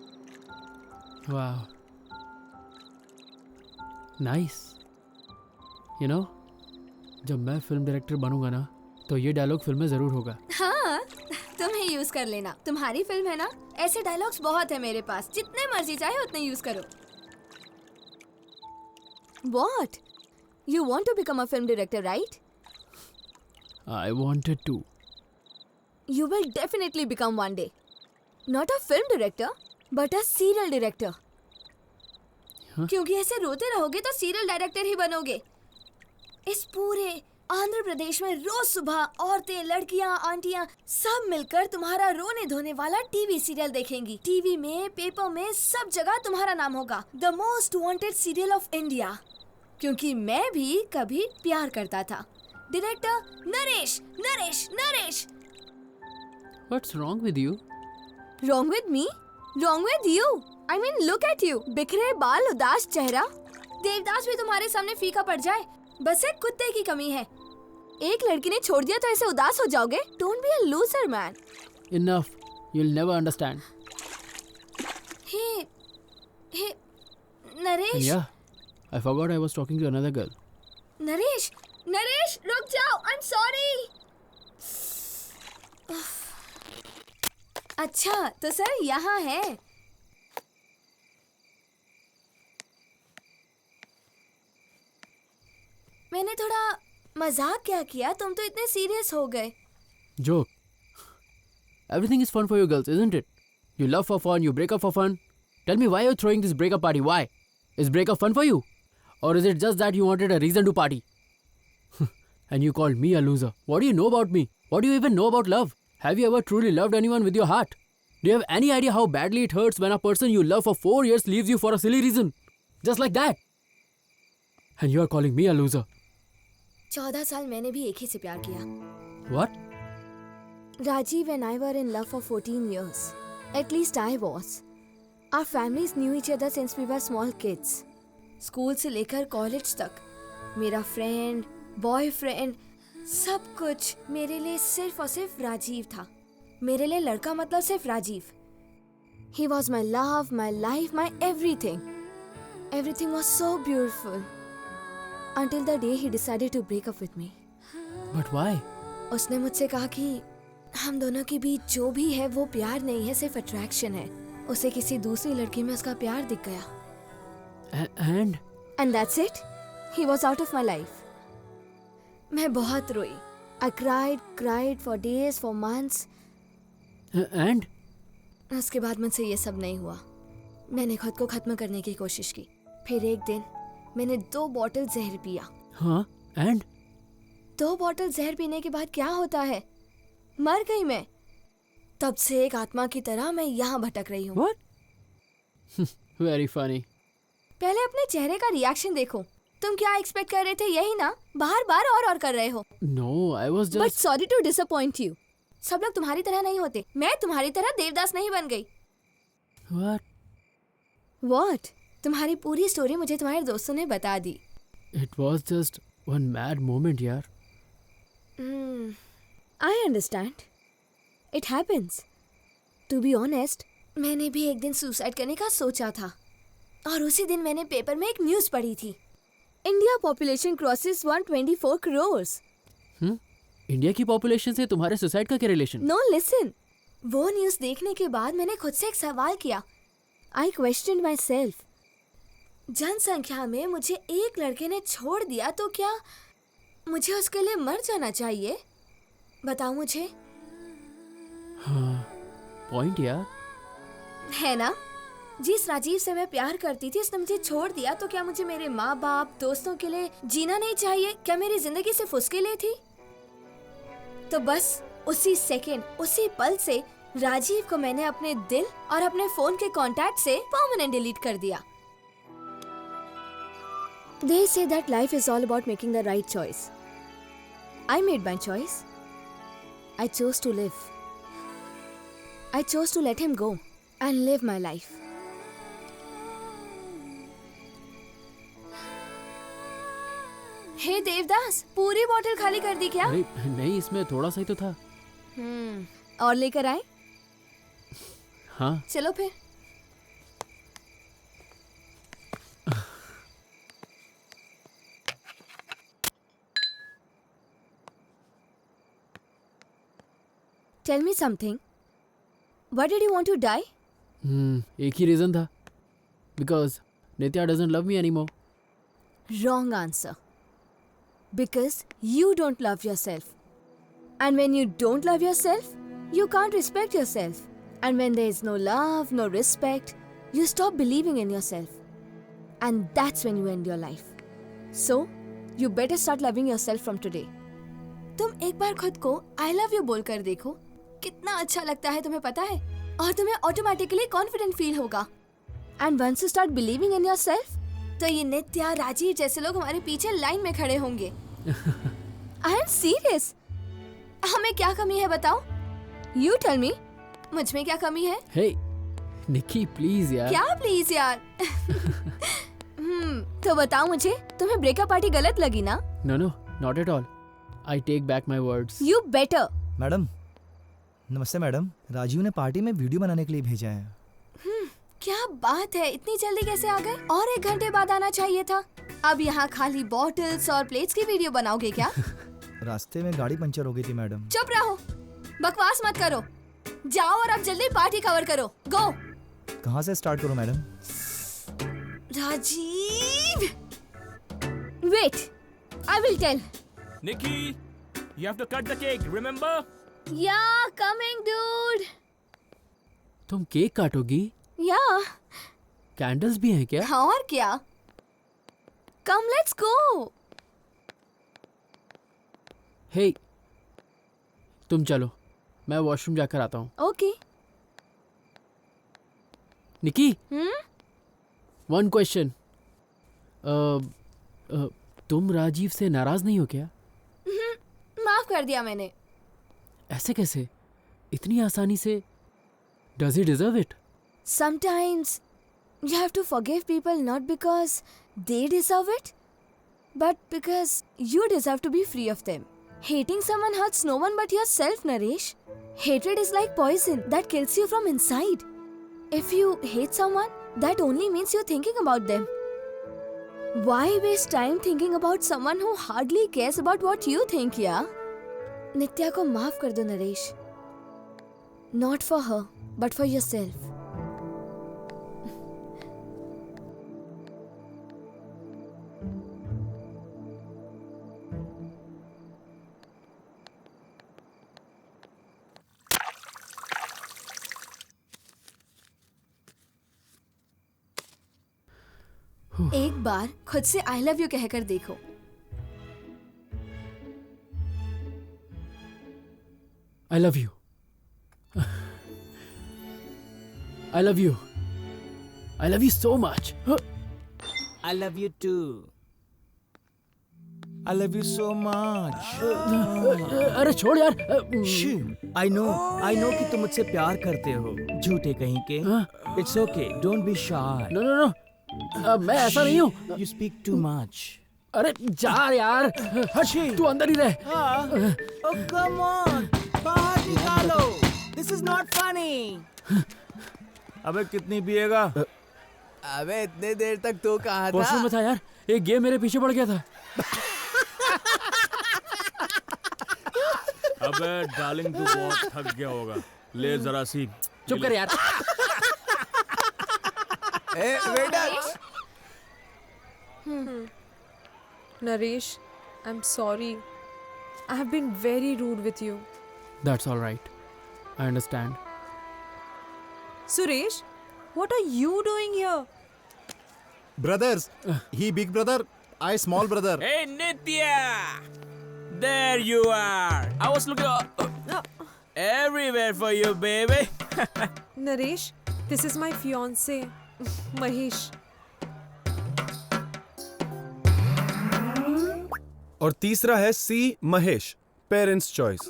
Wow. Nice. You know, जब मैं film director बनूंगा ना, तो ये dialogue film में जरूर होगा। हाँ, तुम ही यूज कर लेना। तुम्हारी फिल्म है ना, ऐसे डायलॉग्स बहुत है मेरे पास। जितने मर्जी चाहे उतने यूज करो। What? You want to become a film director, right? I wanted to. You will definitely become one day. Not a film director, but a serial director. Huh? क्योंकि ऐसे रोते रहोगे तो सीरियल डायरेक्टर ही बनोगे। इस पूरे आंध्र प्रदेश में रोज सुबह औरतें, लड़कियां, आंटियां सब मिलकर तुम्हारा रोने धोने वाला टीवी सीरियल देखेंगी। टीवी में, पेपर में, सब जगह तुम्हारा नाम होगा। The most wanted serial of India. क्योंकि मैं भी कभी प्यार करता था। Director Naresh, Naresh, Naresh. What's wrong with you? Wrong with me? Wrong with you? I mean, look at you. बिखरे बाल, उदास चेहरा। देवदास भी तुम्हारे सामने फीका पड़ जाए। बस एक कुत्ते की कमी है। एक लड़की ने छोड़ दिया तो ऐसे उदास हो जाओगे? Don't be a loser, man. Enough. You'll never understand. Hey, Naresh. And yeah, I forgot I was talking to another girl. Naresh, Naresh, रुक जाओ। I'm sorry. अच्छा, तो सर यहाँ है। मैंने थोड़ा मजाक क्या किया, तुम तो इतने सीरियस हो गए। Joke. Everything is fun for you girls, isn't it? You love for fun, you break up for fun. Tell me why you're throwing this breakup party. Why? Is breakup fun for you? Or is it just that you wanted a reason to party? And you called me a loser. What do you know about me? What do you even know about love? Have you ever truly loved anyone with your heart? Do you have any idea how badly it hurts when a person you love for 4 years leaves you for a silly reason? Just like that. And you are calling me a loser. 14 साल मैंने भी एक ही से प्यार किया। What? Rajiv and I were in love for 14 years. At least I was. Our families knew each other since we were small kids. School से लेकर college तक मेरा फ्रेंड, बॉयफ्रेंड, सब कुछ मेरे लिए सिर्फ और सिर्फ राजीव था। मेरे लिए लड़का मतलब सिर्फ Rajiv. He was my love, my life, my everything. Everything was so beautiful. Until the day he decided to break up with me. But why? उसने मुझसे कहा कि हम दोनों के बीच जो भी है वो प्यार नहीं है, सिर्फ अट्रैक्शन है। उसे किसी दूसरी लड़की में उसका प्यार दिख गया। And? And that's it. He was out of my life. मैं बहुत रोई। I cried for days, for months. And? उसके बाद मुझसे ये सब नहीं हुआ। मैंने खुद को खत्म करने की कोशिश की। फिर एक दिन मैंने 2 बॉटल जहर पिया। हाँ? And? 2 बॉटल जहर पीने के बाद क्या होता है? मर गई मैं। तब से एक आत्मा की तरह मैं यहाँ भटक रही हूँ। What? Very funny. पहले अपने चेहरे का रिएक्शन देखो। तुम क्या एक्सपेक्ट कर रहे थे? यही ना, बार और कर रहे हो। No, I was just. But sorry to disappoint you. सब लोग तुम्हारी तरह नहीं होते। मैं तुम्हारी तरह देवदास नहीं बन गई। What? What? तुम्हारी पूरी स्टोरी मुझे तुम्हारे दोस्तों ने बता दी। It was just one mad moment, यार. I understand. It happens. To be honest, मैंने भी एक दिन सुसाइड करने का सोचा था, और उसी दिन मैंने पेपर में एक न्यूज़ पढ़ी थी। India population crosses 124 crore. India की पॉपुलेशन से तुम्हारे सुसाइड का क्या रिलेशन? नो लिसन, वो न्यूज़ देखने के बाद मैंने खुद से एक सवाल किया। आई क्वेश्चन माई सेल्फ, जनसंख्या में मुझे एक लड़के ने छोड़ दिया तो क्या मुझे उसके लिए मर जाना चाहिए? बताओ मुझे। हाँ, पॉइंट यार। है ना? जिस राजीव से मैं प्यार करती थी उसने मुझे छोड़ दिया तो क्या मुझे मेरे माँ बाप दोस्तों के लिए जीना नहीं चाहिए? क्या मेरी जिंदगी सिर्फ उसके लिए थी? तो बस उसी सेकंड, उसी पल से राजीव को मैंने अपने दिल और अपने फोन के कांटेक्ट से परमानेंट डिलीट कर दिया। They say that life is all about making the right choice. I made my choice. I chose to live. I chose to let him go and live my life. हे देवदास, पूरी बोतल खाली कर दी क्या? अरे नहीं, इसमें थोड़ा सा ही तो था। और लेकर आए? हाँ। चलो फिर। Tell me something. Why did you want to die? एक ही रीजन था, because Nitya doesn't love me anymore. Wrong answer. Because you don't love yourself. And when you don't love yourself, you can't respect yourself. And when there is no love, no respect, you stop believing in yourself. And that's when you end your life. So, you better start loving yourself from today. तुम एक बार खुद को I love you बोलकर देखो, कितना अच्छा लगता है तुम्हें पता है? और तुम्हें ऑटोमेटिकली कॉन्फिडेंट फील होगा। And once you start believing in yourself, तो ये नित्या, राजीव जैसे लोग हमारे पीछे लाइन में खड़े होंगे। I am serious. हमें क्या कमी है बताओ? यू टेल मी, मुझ में क्या कमी है? हे निकी प्लीज यार। क्या प्लीज यार? तो बताओ मुझे, तुम्हें ब्रेकअप पार्टी गलत लगी ना? No no, not at all. I take back my words. You better. Madam नमस्ते मैडम, राजीव ने पार्टी में वीडियो बनाने के लिए भेजा है। क्या बात है, इतनी जल्दी कैसे आ गए? और 1 घंटे बाद आना चाहिए था। अब यहाँ खाली बॉटल्स और प्लेट्स की वीडियो बनाओगे क्या? रास्ते में गाड़ी पंचर हो गई थी मैडम। चुप रहो, बकवास मत करो। जाओ और अब जल्दी पार्टी कवर करो। गो। कहाँ से स्टार्ट करूँ madam? Rajiv, wait, I will tell. Nikki, you have to cut the cake, remember? Yeah, coming, dude. तुम केक काटोगी? Yeah. कैंडल्स भी हैं क्या? और क्या? Come, let's go. हे, तुम चलो, मैं वॉशरूम जाकर आता हूँ। Okay. निकी, वन क्वेश्चन। तुम राजीव से नाराज नहीं हो क्या? माफ कर दिया मैंने। ऐसे कैसे, इतनी आसानी से? Does he deserve it? Sometimes you have to forgive people not because they deserve it, but because you deserve to be free of them. Hating someone hurts no one but yourself, Naresh. Hatred is like poison that kills you from inside. If you hate someone, that only means you're thinking about them. Why waste time thinking about someone who hardly cares about what you think, yeah? नित्या को माफ कर दो Naresh. Not for her, but for yourself. एक बार खुद से I love you कहकर देखो। I love you. I love you. I love you so much. I love you too. I love you so much. अरे छोड़ यार। I know कि तुम मुझसे प्यार करते हो, झूठे कहीं के। It's okay, don't be shy. No. मैं ऐसा नहीं हूँ। You speak too much. अरे जा यार, हट, तू अंदर ही रह। Oh come on, बाहर निकालो। is not funny. अबे कितनी पिएगा? अबे इतने देर तक तो कहा था। वॉशरूम में था यार, एक गेम मेरे पीछे पड़ गया था। अबे डार्लिंग तू बहुत थक गया होगा, ले जरा सी। चुप कर यार। Naresh, I'm sorry. I have been very rude with you. That's all right. I understand. Suresh, what are you doing here? Brothers, he big brother, I small brother. Hey Nitya! There you are. I was looking everywhere for you, baby. Naresh, this is my fiance, Mahesh. और तीसरा है सी Mahesh, parents choice.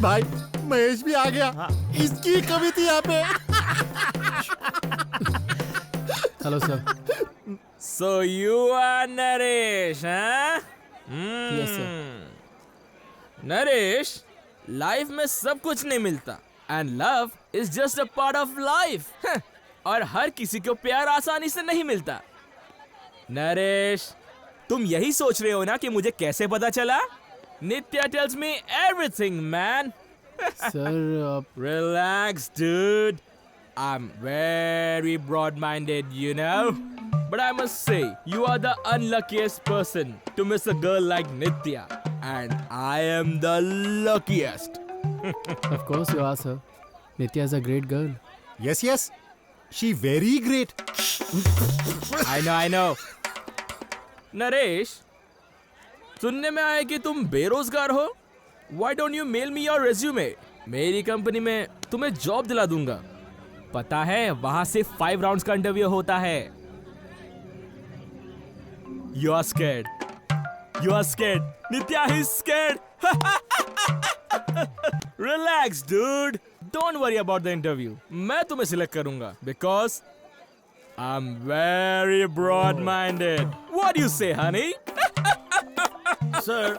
भाई महेश भी आ गया। इसकी कमी थी यहाँ पे। Hello sir. So you are Naresh, huh? Yes sir. Naresh, life में सब कुछ नहीं मिलता and love is just a part of life. और हर किसी को प्यार आसानी से नहीं मिलता। नरेश, तुम यही सोच रहे हो ना कि मुझे कैसे पता चला? Nitya tells me everything man. Sir, relax dude, I'm very broad-minded, you know. But I must say, you are the unluckiest person to miss a girl like Nitya. And I am the luckiest. of course you are, sir. Nitya is a great girl. Yes, yes. She very great. I know. Naresh, सुनने में आया कि तुम बेरोजगार हो। Why don't you mail me your resume? मेरी company में तुम्हें जॉब दिला दूंगा। पता है, वहां से 5 राउंड्स का इंटरव्यू होता है। You are scared. You are scared. Nitya is scared. Relax, dude. Don't worry about the interview. मैं तुम्हें सिलेक्ट करूंगा because I'm very broad-minded. What do you say, honey? Sir,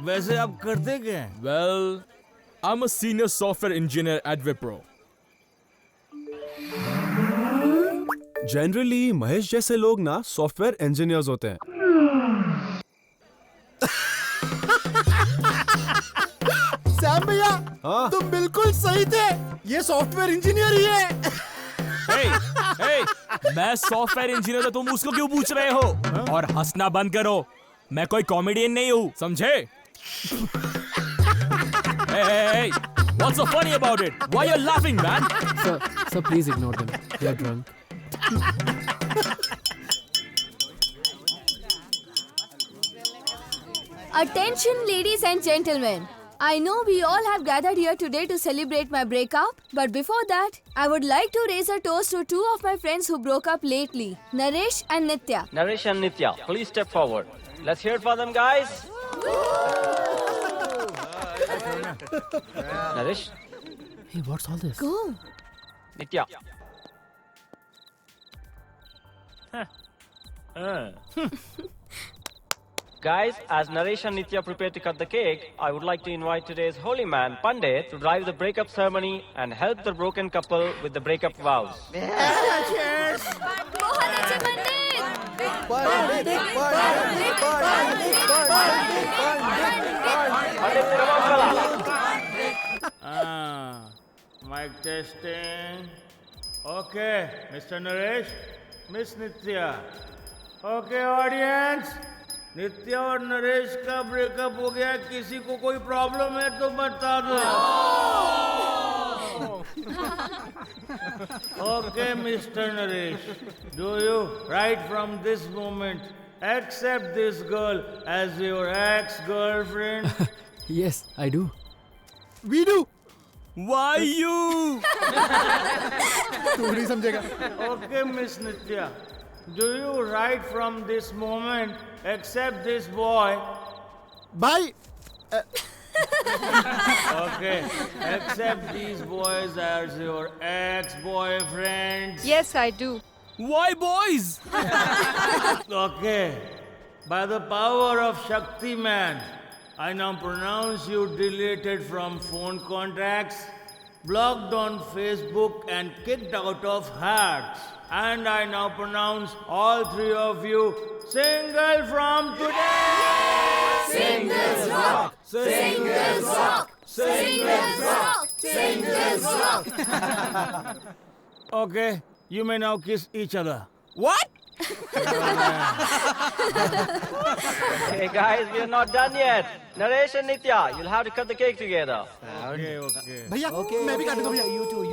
वैसे आप करते क्या हैं? Well, I'm a senior software engineer at Wipro. Generally Mahesh जैसे लोग ना सॉफ्टवेयर इंजीनियर्स होते हैं। सैम भैया, तुम बिल्कुल सही थे। ये सॉफ्टवेयर इंजीनियर ही है। Hey, मैं सॉफ्टवेयर इंजीनियर तो तुम उसको क्यों पूछ रहे हो? और हंसना बंद करो। मैं कोई कॉमेडियन नहीं हूँ, समझे? Hey, what's so funny about it? Why you're laughing, man? Sir, please ignore them. They are drunk. Attention, ladies and gentlemen. I know we all have gathered here today to celebrate my breakup, but before that, I would like to raise a toast to 2 of my friends who broke up lately, Naresh and Nitya. Naresh and Nitya, please step forward. Let's hear it for them, guys. Naresh. Hey, what's all this? Go. Nitya. Guys, as Naresh and Nitya prepare to cut the cake, I would like to invite today's holy man, Pandit, to drive the breakup ceremony and help the broken couple with the breakup vows. Cheers! Mic testing. Okay, Mr. Naresh, Miss Nitya. Okay, audience. नित्या और नरेश का breakup हो गया। किसी को कोई problem है तो बता दो। Okay, Mr. Naresh, do you, right from this moment, accept this girl as your ex-girlfriend? Yes, I do. We do. Why you? तू नहीं समझेगा। Okay, Miss Nitya, do you, right from this moment, accept this boy? भाई। Okay, accept these boys as your ex-boyfriends. Yes, I do. Why boys? Okay, By the power of Shakti Man, I now pronounce you deleted from phone contacts, blocked on Facebook and kicked out of Hearts. And I now pronounce all three of you single from today. Singles rock! Singles rock! Singles rock! Singles rock! Okay, you may now kiss each other. What? Hey guys, we are not done yet. Naresh and Nitya, you'll have to cut the cake together. Okay, okay. भैया मैं भी काटूंगा भैया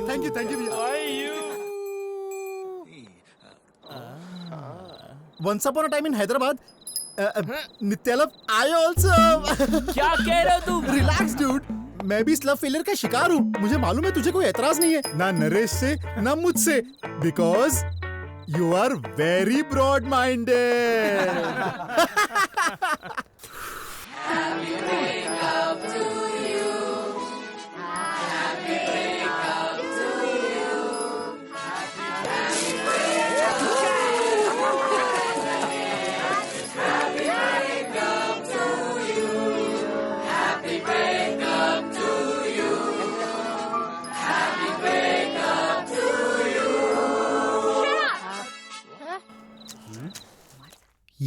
thank you भैया Once upon a time in Hyderabad, Nitya love I also. क्या कह रहे हो तुम? Relax dude. मैं भी इस लव फेलियर का शिकार हूँ. मुझे मालूम है तुझे कोई एतराज नहीं है, ना नरेश से, ना मुझसे, because you are very broad-minded. Happy breakup to you. Happy breakup to you. Happy breakup to you. Happy breakup to you. Happy breakup to you.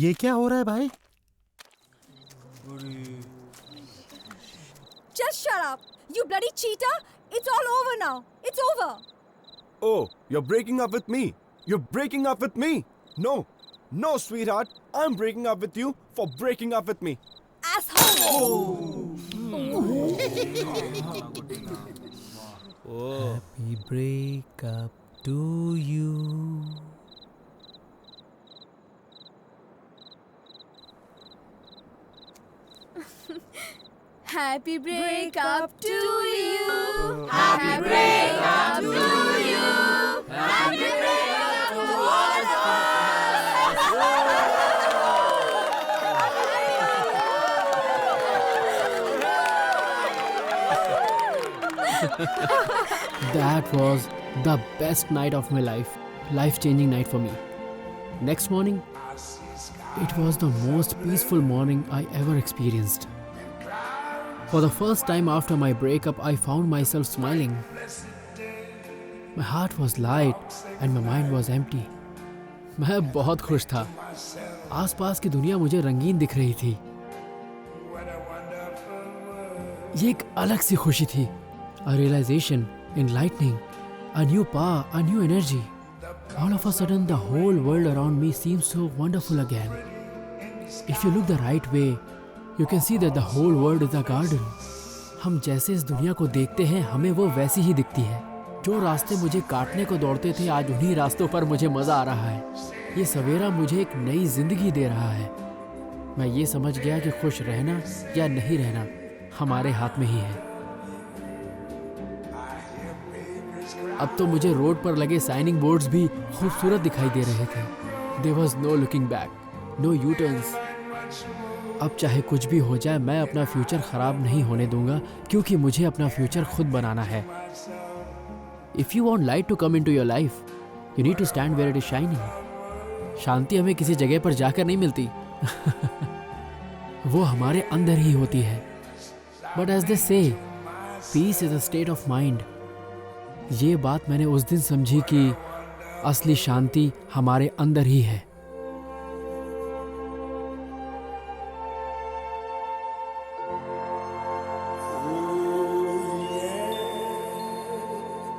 ये क्या हो रहा है भाई? Just shut up. You bloody cheater. It's all over now. It's over. Oh, you're breaking up with me. You're breaking up with me. No, no, sweetheart. I'm breaking up with you for breaking up with me. Asshole. Happy breakup to you. Happy breakup to you. Happy breakup to you. Happy breakup to all of That was the best night of my life. Life-changing night for me. Next morning, it was the most peaceful morning I ever experienced. For the first time after my breakup, I found myself smiling. My heart was light and my mind was empty. मैं बहुत खुश था. आसपास की दुनिया मुझे रंगीन दिख रही थी. ये एक अलग सी खुशी थी. A realization, enlightening, a new power, a new energy. All of a sudden, the whole world around me seems so wonderful again. If you look the right way, you can see that the whole world is a garden. हम जैसे इस दुनिया को देखते हैं, हमें वो वैसी ही दिखती है. जो रास्ते मुझे काटने को दौड़ते थे, आज उन्हीं रास्तों पर मुझे मजा आ रहा है. ये सवेरा मुझे एक नई जिंदगी दे रहा है. मैं ये समझ गया कि खुश रहना या नहीं रहना हमारे हाथ में ही है. अब तो मुझे रोड पर लगे साइनिंग बोर्ड्स भी खूबसूरत दिखाई दे रहे थे. There was no looking back, no U-turns. अब चाहे कुछ भी हो जाए, मैं अपना फ्यूचर खराब नहीं होने दूंगा, क्योंकि मुझे अपना फ्यूचर खुद बनाना है. If you want light to come into your life, you need to stand where it is shining. शांति हमें किसी जगह पर जाकर नहीं मिलती. वो हमारे अंदर ही होती है. But as they say, peace is a state of mind. ये बात मैंने उस दिन समझी कि असली शांति हमारे अंदर ही है.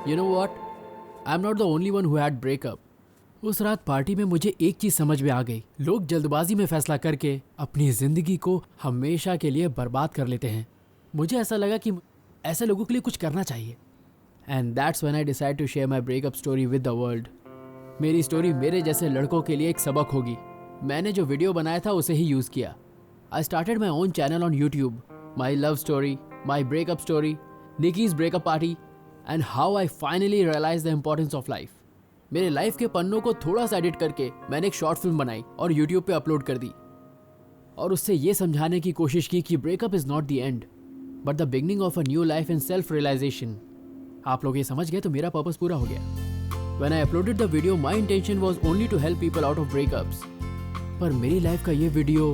You know what? I'm not the only one who had breakup. उस रात पार्टी में मुझे एक चीज समझ में आ गई. लोग जल्दबाजी में फैसला करके अपनी जिंदगी को हमेशा के लिए बर्बाद कर लेते हैं. मुझे ऐसा लगा कि ऐसे लोगों के लिए कुछ करना चाहिए. And that's when I decided to share my breakup story with the world. मेरी स्टोरी मेरे जैसे लड़कों के लिए एक सबक होगी. मैंने जो वीडियो बनाया था उसे ही यूज़ किया. I started my own channel on YouTube. My love story, my breakup story, Nikki's breakup party, and how I finally realized the importance of life. मेरे लाइफ के पन्नों को थोड़ा सा एडिट करके मैंने एक शॉर्ट फिल्म बनाई और YouTube पे अपलोड कर दी. और उससे ये समझाने की कोशिश की कि breakup is not the end, but the beginning of a new life and self realisation. आप लोग ये समझ गए तो मेरा पर्पस पूरा हो गया. When I uploaded the video, my intention was only to help people out of breakups. पर मेरी लाइफ का ये वीडियो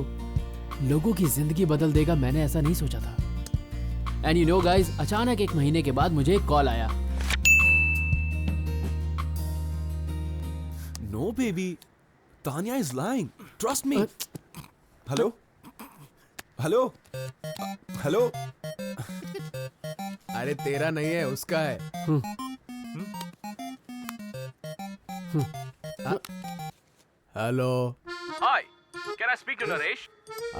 लोगों की जिंदगी बदल देगा, मैंने ऐसा नहीं सोचा था। एंड यू नो गाइस, अचानक 1 महीने के बाद मुझे एक कॉल आया। No baby, Tania is lying, trust me. Hello hello hello. अरे तेरा नहीं है, उसका है। Hello, Hi, can I speak to Naresh?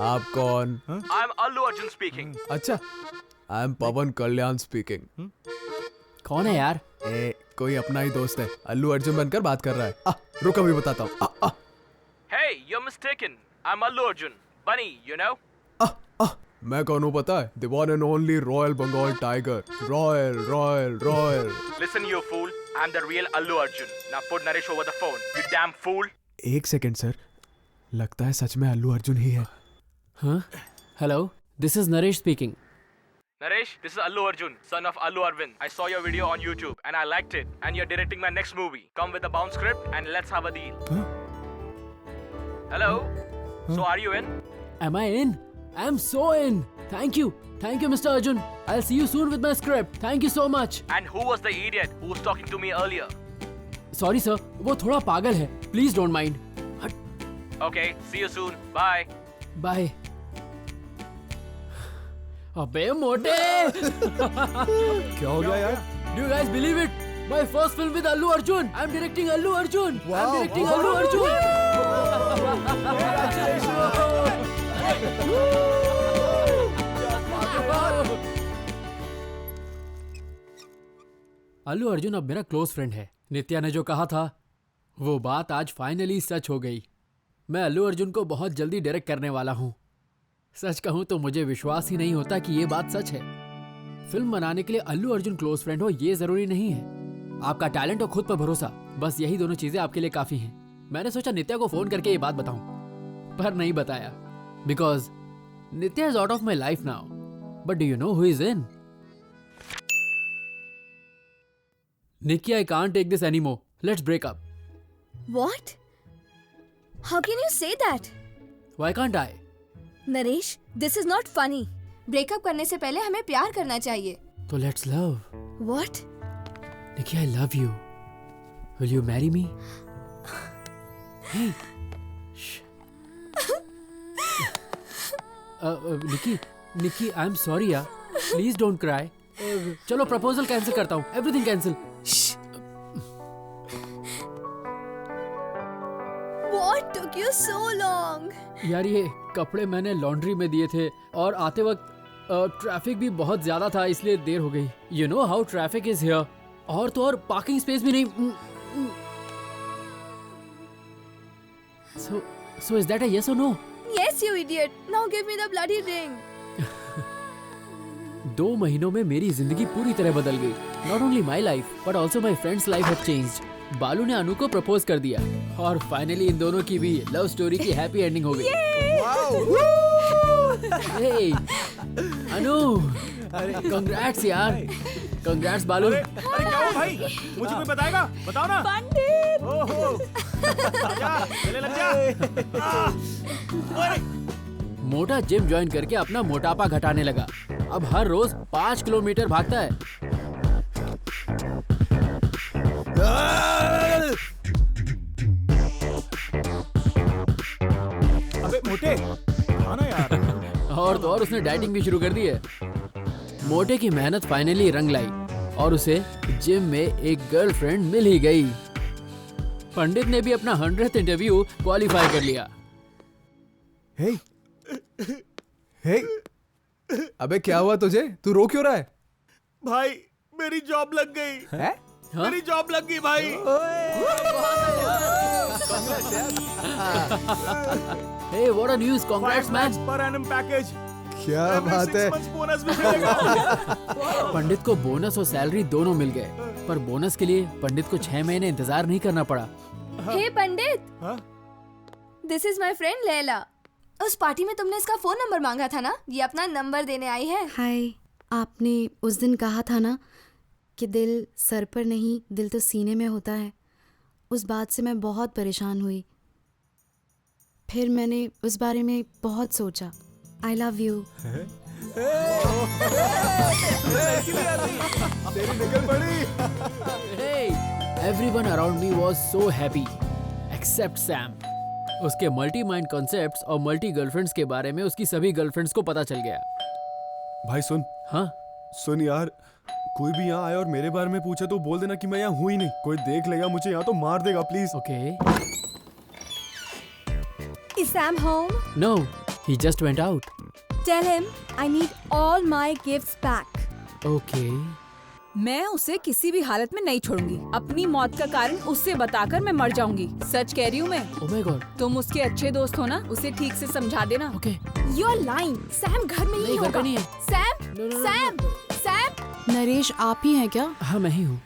आप कौन? I'm Allu Arjun speaking. अच्छा, I am Pawan Kalyan speaking. कौन है यार? कोई अपना ही दोस्त है, अल्लू अर्जुन बनकर बात कर रहा है। रुक अभी बताता हूँ। Hey, you're mistaken. I'm Allu Arjun. Bunny, you know? मैं कौन हूँ पता है? The one and only royal Bengal tiger. Royal royal royal. Listen, you fool. I'm the real Allu Arjun. Now put Naresh over the phone. You damn fool. 1 second sir, लगता है सच में अल्लू अर्जुन ही है। हाँ? Hello, this is Naresh speaking. Naresh, this is Allu Arjun, son of Allu Arvind. I saw your video on YouTube and I liked it. And you're directing my next movie. Come with a bound script and let's have a deal. Hello? So are you in? Am I in? I am so in. Thank you. Thank you, Mr. Arjun. I'll see you soon with my script. Thank you so much. And who was the idiot who was talking to me earlier? Sorry sir, वो थोड़ा पागल है. Please don't mind. Okay, see you soon. Bye. Bye. अबे मोटे! क्या हो गया यार? Do you guys believe it? My first film with Allu Arjun. I'm directing Allu Arjun. I'm directing Allu Arjun. Allu Arjun अब मेरा क्लोज फ्रेंड है। नित्या ने जो कहा था वो बात आज फाइनली सच हो गई। मैं अल्लू अर्जुन को बहुत जल्दी डायरेक्ट करने वाला हूँ। सच कहूँ तो मुझे विश्वास ही नहीं होता कि ये बात सच है। फिल्म बनाने के लिए अल्लू अर्जुन क्लोज फ्रेंड हो ये जरूरी नहीं है। आपका टैलेंट और खुद पर भरोसा, बस यही दोनों चीजें आपके लिए काफी हैं। मैंने सोचा नित्या को फोन करके ये बात बताऊं, पर नहीं बताया because Nitya is out of my life now. But do you know who is in? Nikki, I can't take this anymore. Let's break up. What? How can you say that? Why can't I? Naresh, this is not funny. Breakup करने से पहले हमें प्यार करना चाहिए। तो let's love. What? Nikki, I love you. Will you marry me? Hey. Shh. Nikki, I'm sorry यार. Please don't cry. चलो प्रपोजल कैंसिल करता हूँ। Everything cancel. What took you so long? यार ये कपड़े मैंने लॉन्ड्री में दिए थे और आते वक्त ट्रैफिक भी बहुत ज्यादा था इसलिए देर हो गई। You know how traffic is here. और तो और पार्किंग स्पेस भी नहीं। So is that a yes or no? Yes, you idiot. Now give me the bloody ring. 2 महीनों में मेरी जिंदगी पूरी तरह बदल गई। Not only my life, but also my friend's life has changed. बालू ने अनु को प्रपोज कर दिया और फाइनली इन दोनों की भी लव स्टोरी की हैप्पी एंडिंग हो गई। Hey, अनु, congrats यार, congrats बालू। अरे क्या हुआ भाई? मुझे कोई बताएगा? बताओ ना। पंडित। ओहो। चले लग जा। मोटा जिम ज्वाइन करके अपना मोटापा घटाने लगा। अब हर रोज 5 किलोमीटर भागता है। अबे मोटे, खाना यार। और तो और उसने डाइटिंग भी शुरू कर दी है। मोटे की मेहनत फाइनली रंग लाई और उसे जिम में एक गर्लफ्रेंड मिल ही गई। पंडित ने भी अपना 100th इंटरव्यू क्वालिफाई कर लिया। हे, अबे क्या हुआ तुझे? तू रो क्यों रहा है? भाई मेरी जॉब लग गई। है? मेरी जॉब लग गई भाई। Hey, what a news! Congrats, man! Per annum package. क्या बात है? बोनस भी मिलेगा। पंडित को बोनस और सैलरी दोनों मिल गए, पर बोनस के लिए पंडित को 6 महीने इंतजार नहीं करना पड़ा। Hey Pandit, this is my friend Laila. उस पार्टी में तुमने इसका फोन नंबर मांगा था ना? ये अपना नंबर देने आई है। हाय, आपने उस दिन कहा था ना कि दिल सर पर नहीं, दिल तो सीने में होता है। उस बात से मैं बहुत परेशान हुई। फिर मैंने उस बारे में बहुत सोचा। I love you. Hey, everyone around me was so happy, except Sam. उसके मल्टी माइंड कॉन्सेप्ट्स और मल्टी गर्लफ्रेंड्स के बारे में उसकी सभी गर्लफ्रेंड्स को पता चल गया। भाई सुन। हाँ सुन यार, कोई भी यहाँ आए और मेरे बारे में पूछे तो बोल देना कि मैं यहाँ हूँ ही नहीं। कोई देख लेगा मुझे यहाँ तो मार देगा, please. Okay. Is Sam home? No, he just went out. Tell him I need all my gifts back. Okay. मैं उसे किसी भी हालत में नहीं छोड़ूंगी। अपनी मौत का कारण उससे बताकर मैं मर जाऊंगी। सच कह रही हूँ मैं। Oh my God. तुम उसके अच्छे दोस्त हो ना, उसे ठीक से समझा देना। Okay. You're lying. Sam घर में ही होगा। Sam. नरेश आप ही हैं क्या? हाँ मैं ही हूँ।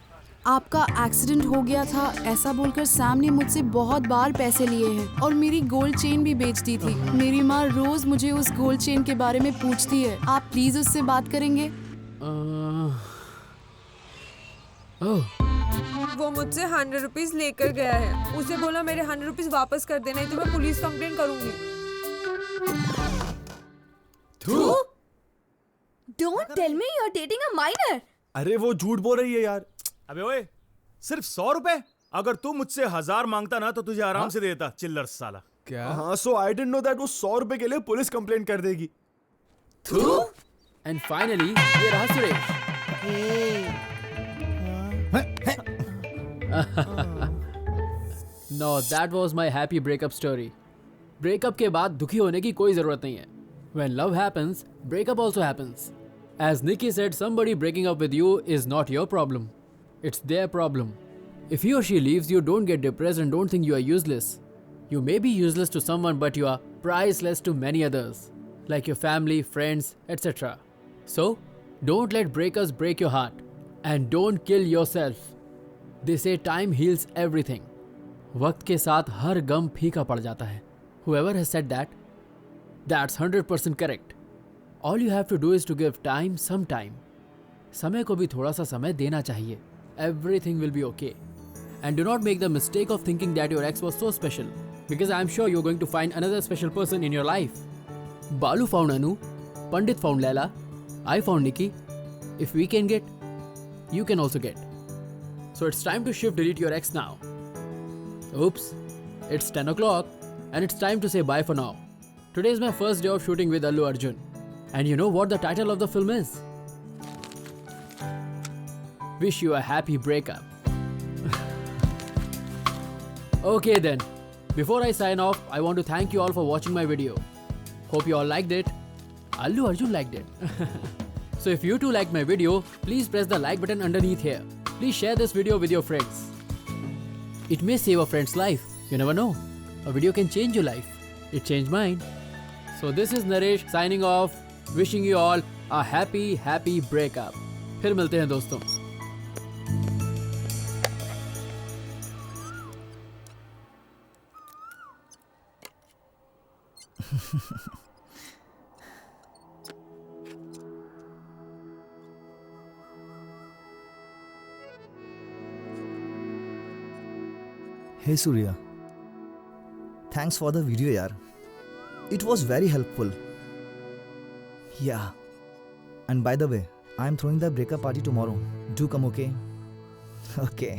आपका एक्सीडेंट हो गया था ऐसा बोलकर सैम ने मुझसे बहुत बार पैसे लिए हैं और मेरी गोल्ड चेन भी बेच दी थी। मेरी माँ रोज मुझे उस गोल्ड चेन के बारे में पूछती है। आप प्लीज उससे बात करेंगे? वो मुझसे 100 रुपीज लेकर गया है। उसे बोला मेरे 100 रुपीज वापस कर देना, नहीं तो मैं पुलिस कंप्लेंट करूंगी। Don't tell me you're dating a minor. अरे वो झूठ बोल रही है यार। अबे ओए, सिर्फ 100 रुपए? अगर तू मुझसे 1000 मांगता ना तो तुझे आराम से देता, चिल्लर साला। क्या? हाँ, सो आई डिडंट नो दैट वो 100 रुपए के लिए पुलिस कंप्लेंट कर देगी। एंड फाइनली ये रहा Suresh. No, that was my happy breakup story. Breakup के बाद दुखी होने की कोई जरूरत नहीं है. When love happens, breakup also happens. As Nikki said, somebody breaking up with you is not your problem. It's their problem. If he or she leaves you, don't get depressed and don't think you are useless. You may be useless to someone, but you are priceless to many others, like your family, friends, etc. So, don't let breakers break your heart. And don't kill yourself. They say time heals everything. वक्त के साथ हर गम फीका पड़ जाता है. Whoever has said that, that's 100% correct. All you have to do is to give time some time. समय को भी थोड़ा सा समय देना चाहिए. Everything will be okay. And do not make the mistake of thinking that your ex was so special, because I am sure you're going to find another special person in your life. Balu found Anu, Pandit found Laila, I found Nikki. If we can get, you can also get. So it's time to shift delete your ex now. Oops, it's 10 o'clock and it's time to say bye for now. Today is my first day of shooting with Allu Arjun. And you know what the title of the film is? Wish you a happy breakup. Okay then, before I sign off, I want to thank you all for watching my video. Hope you all liked it. Allu Arjun liked it. So if you too liked my video, please press the like button underneath here. Please share this video with your friends. It may save a friend's life. You never know. A video can change your life. It changed mine. So this is Naresh signing off, wishing you all a happy breakup. फिर मिलते हैं दोस्तों. Hey Surya, thanks for the video yaar. It was very helpful. Yeah. And by the way, I am throwing the breakup party tomorrow. Do come, okay? Okay.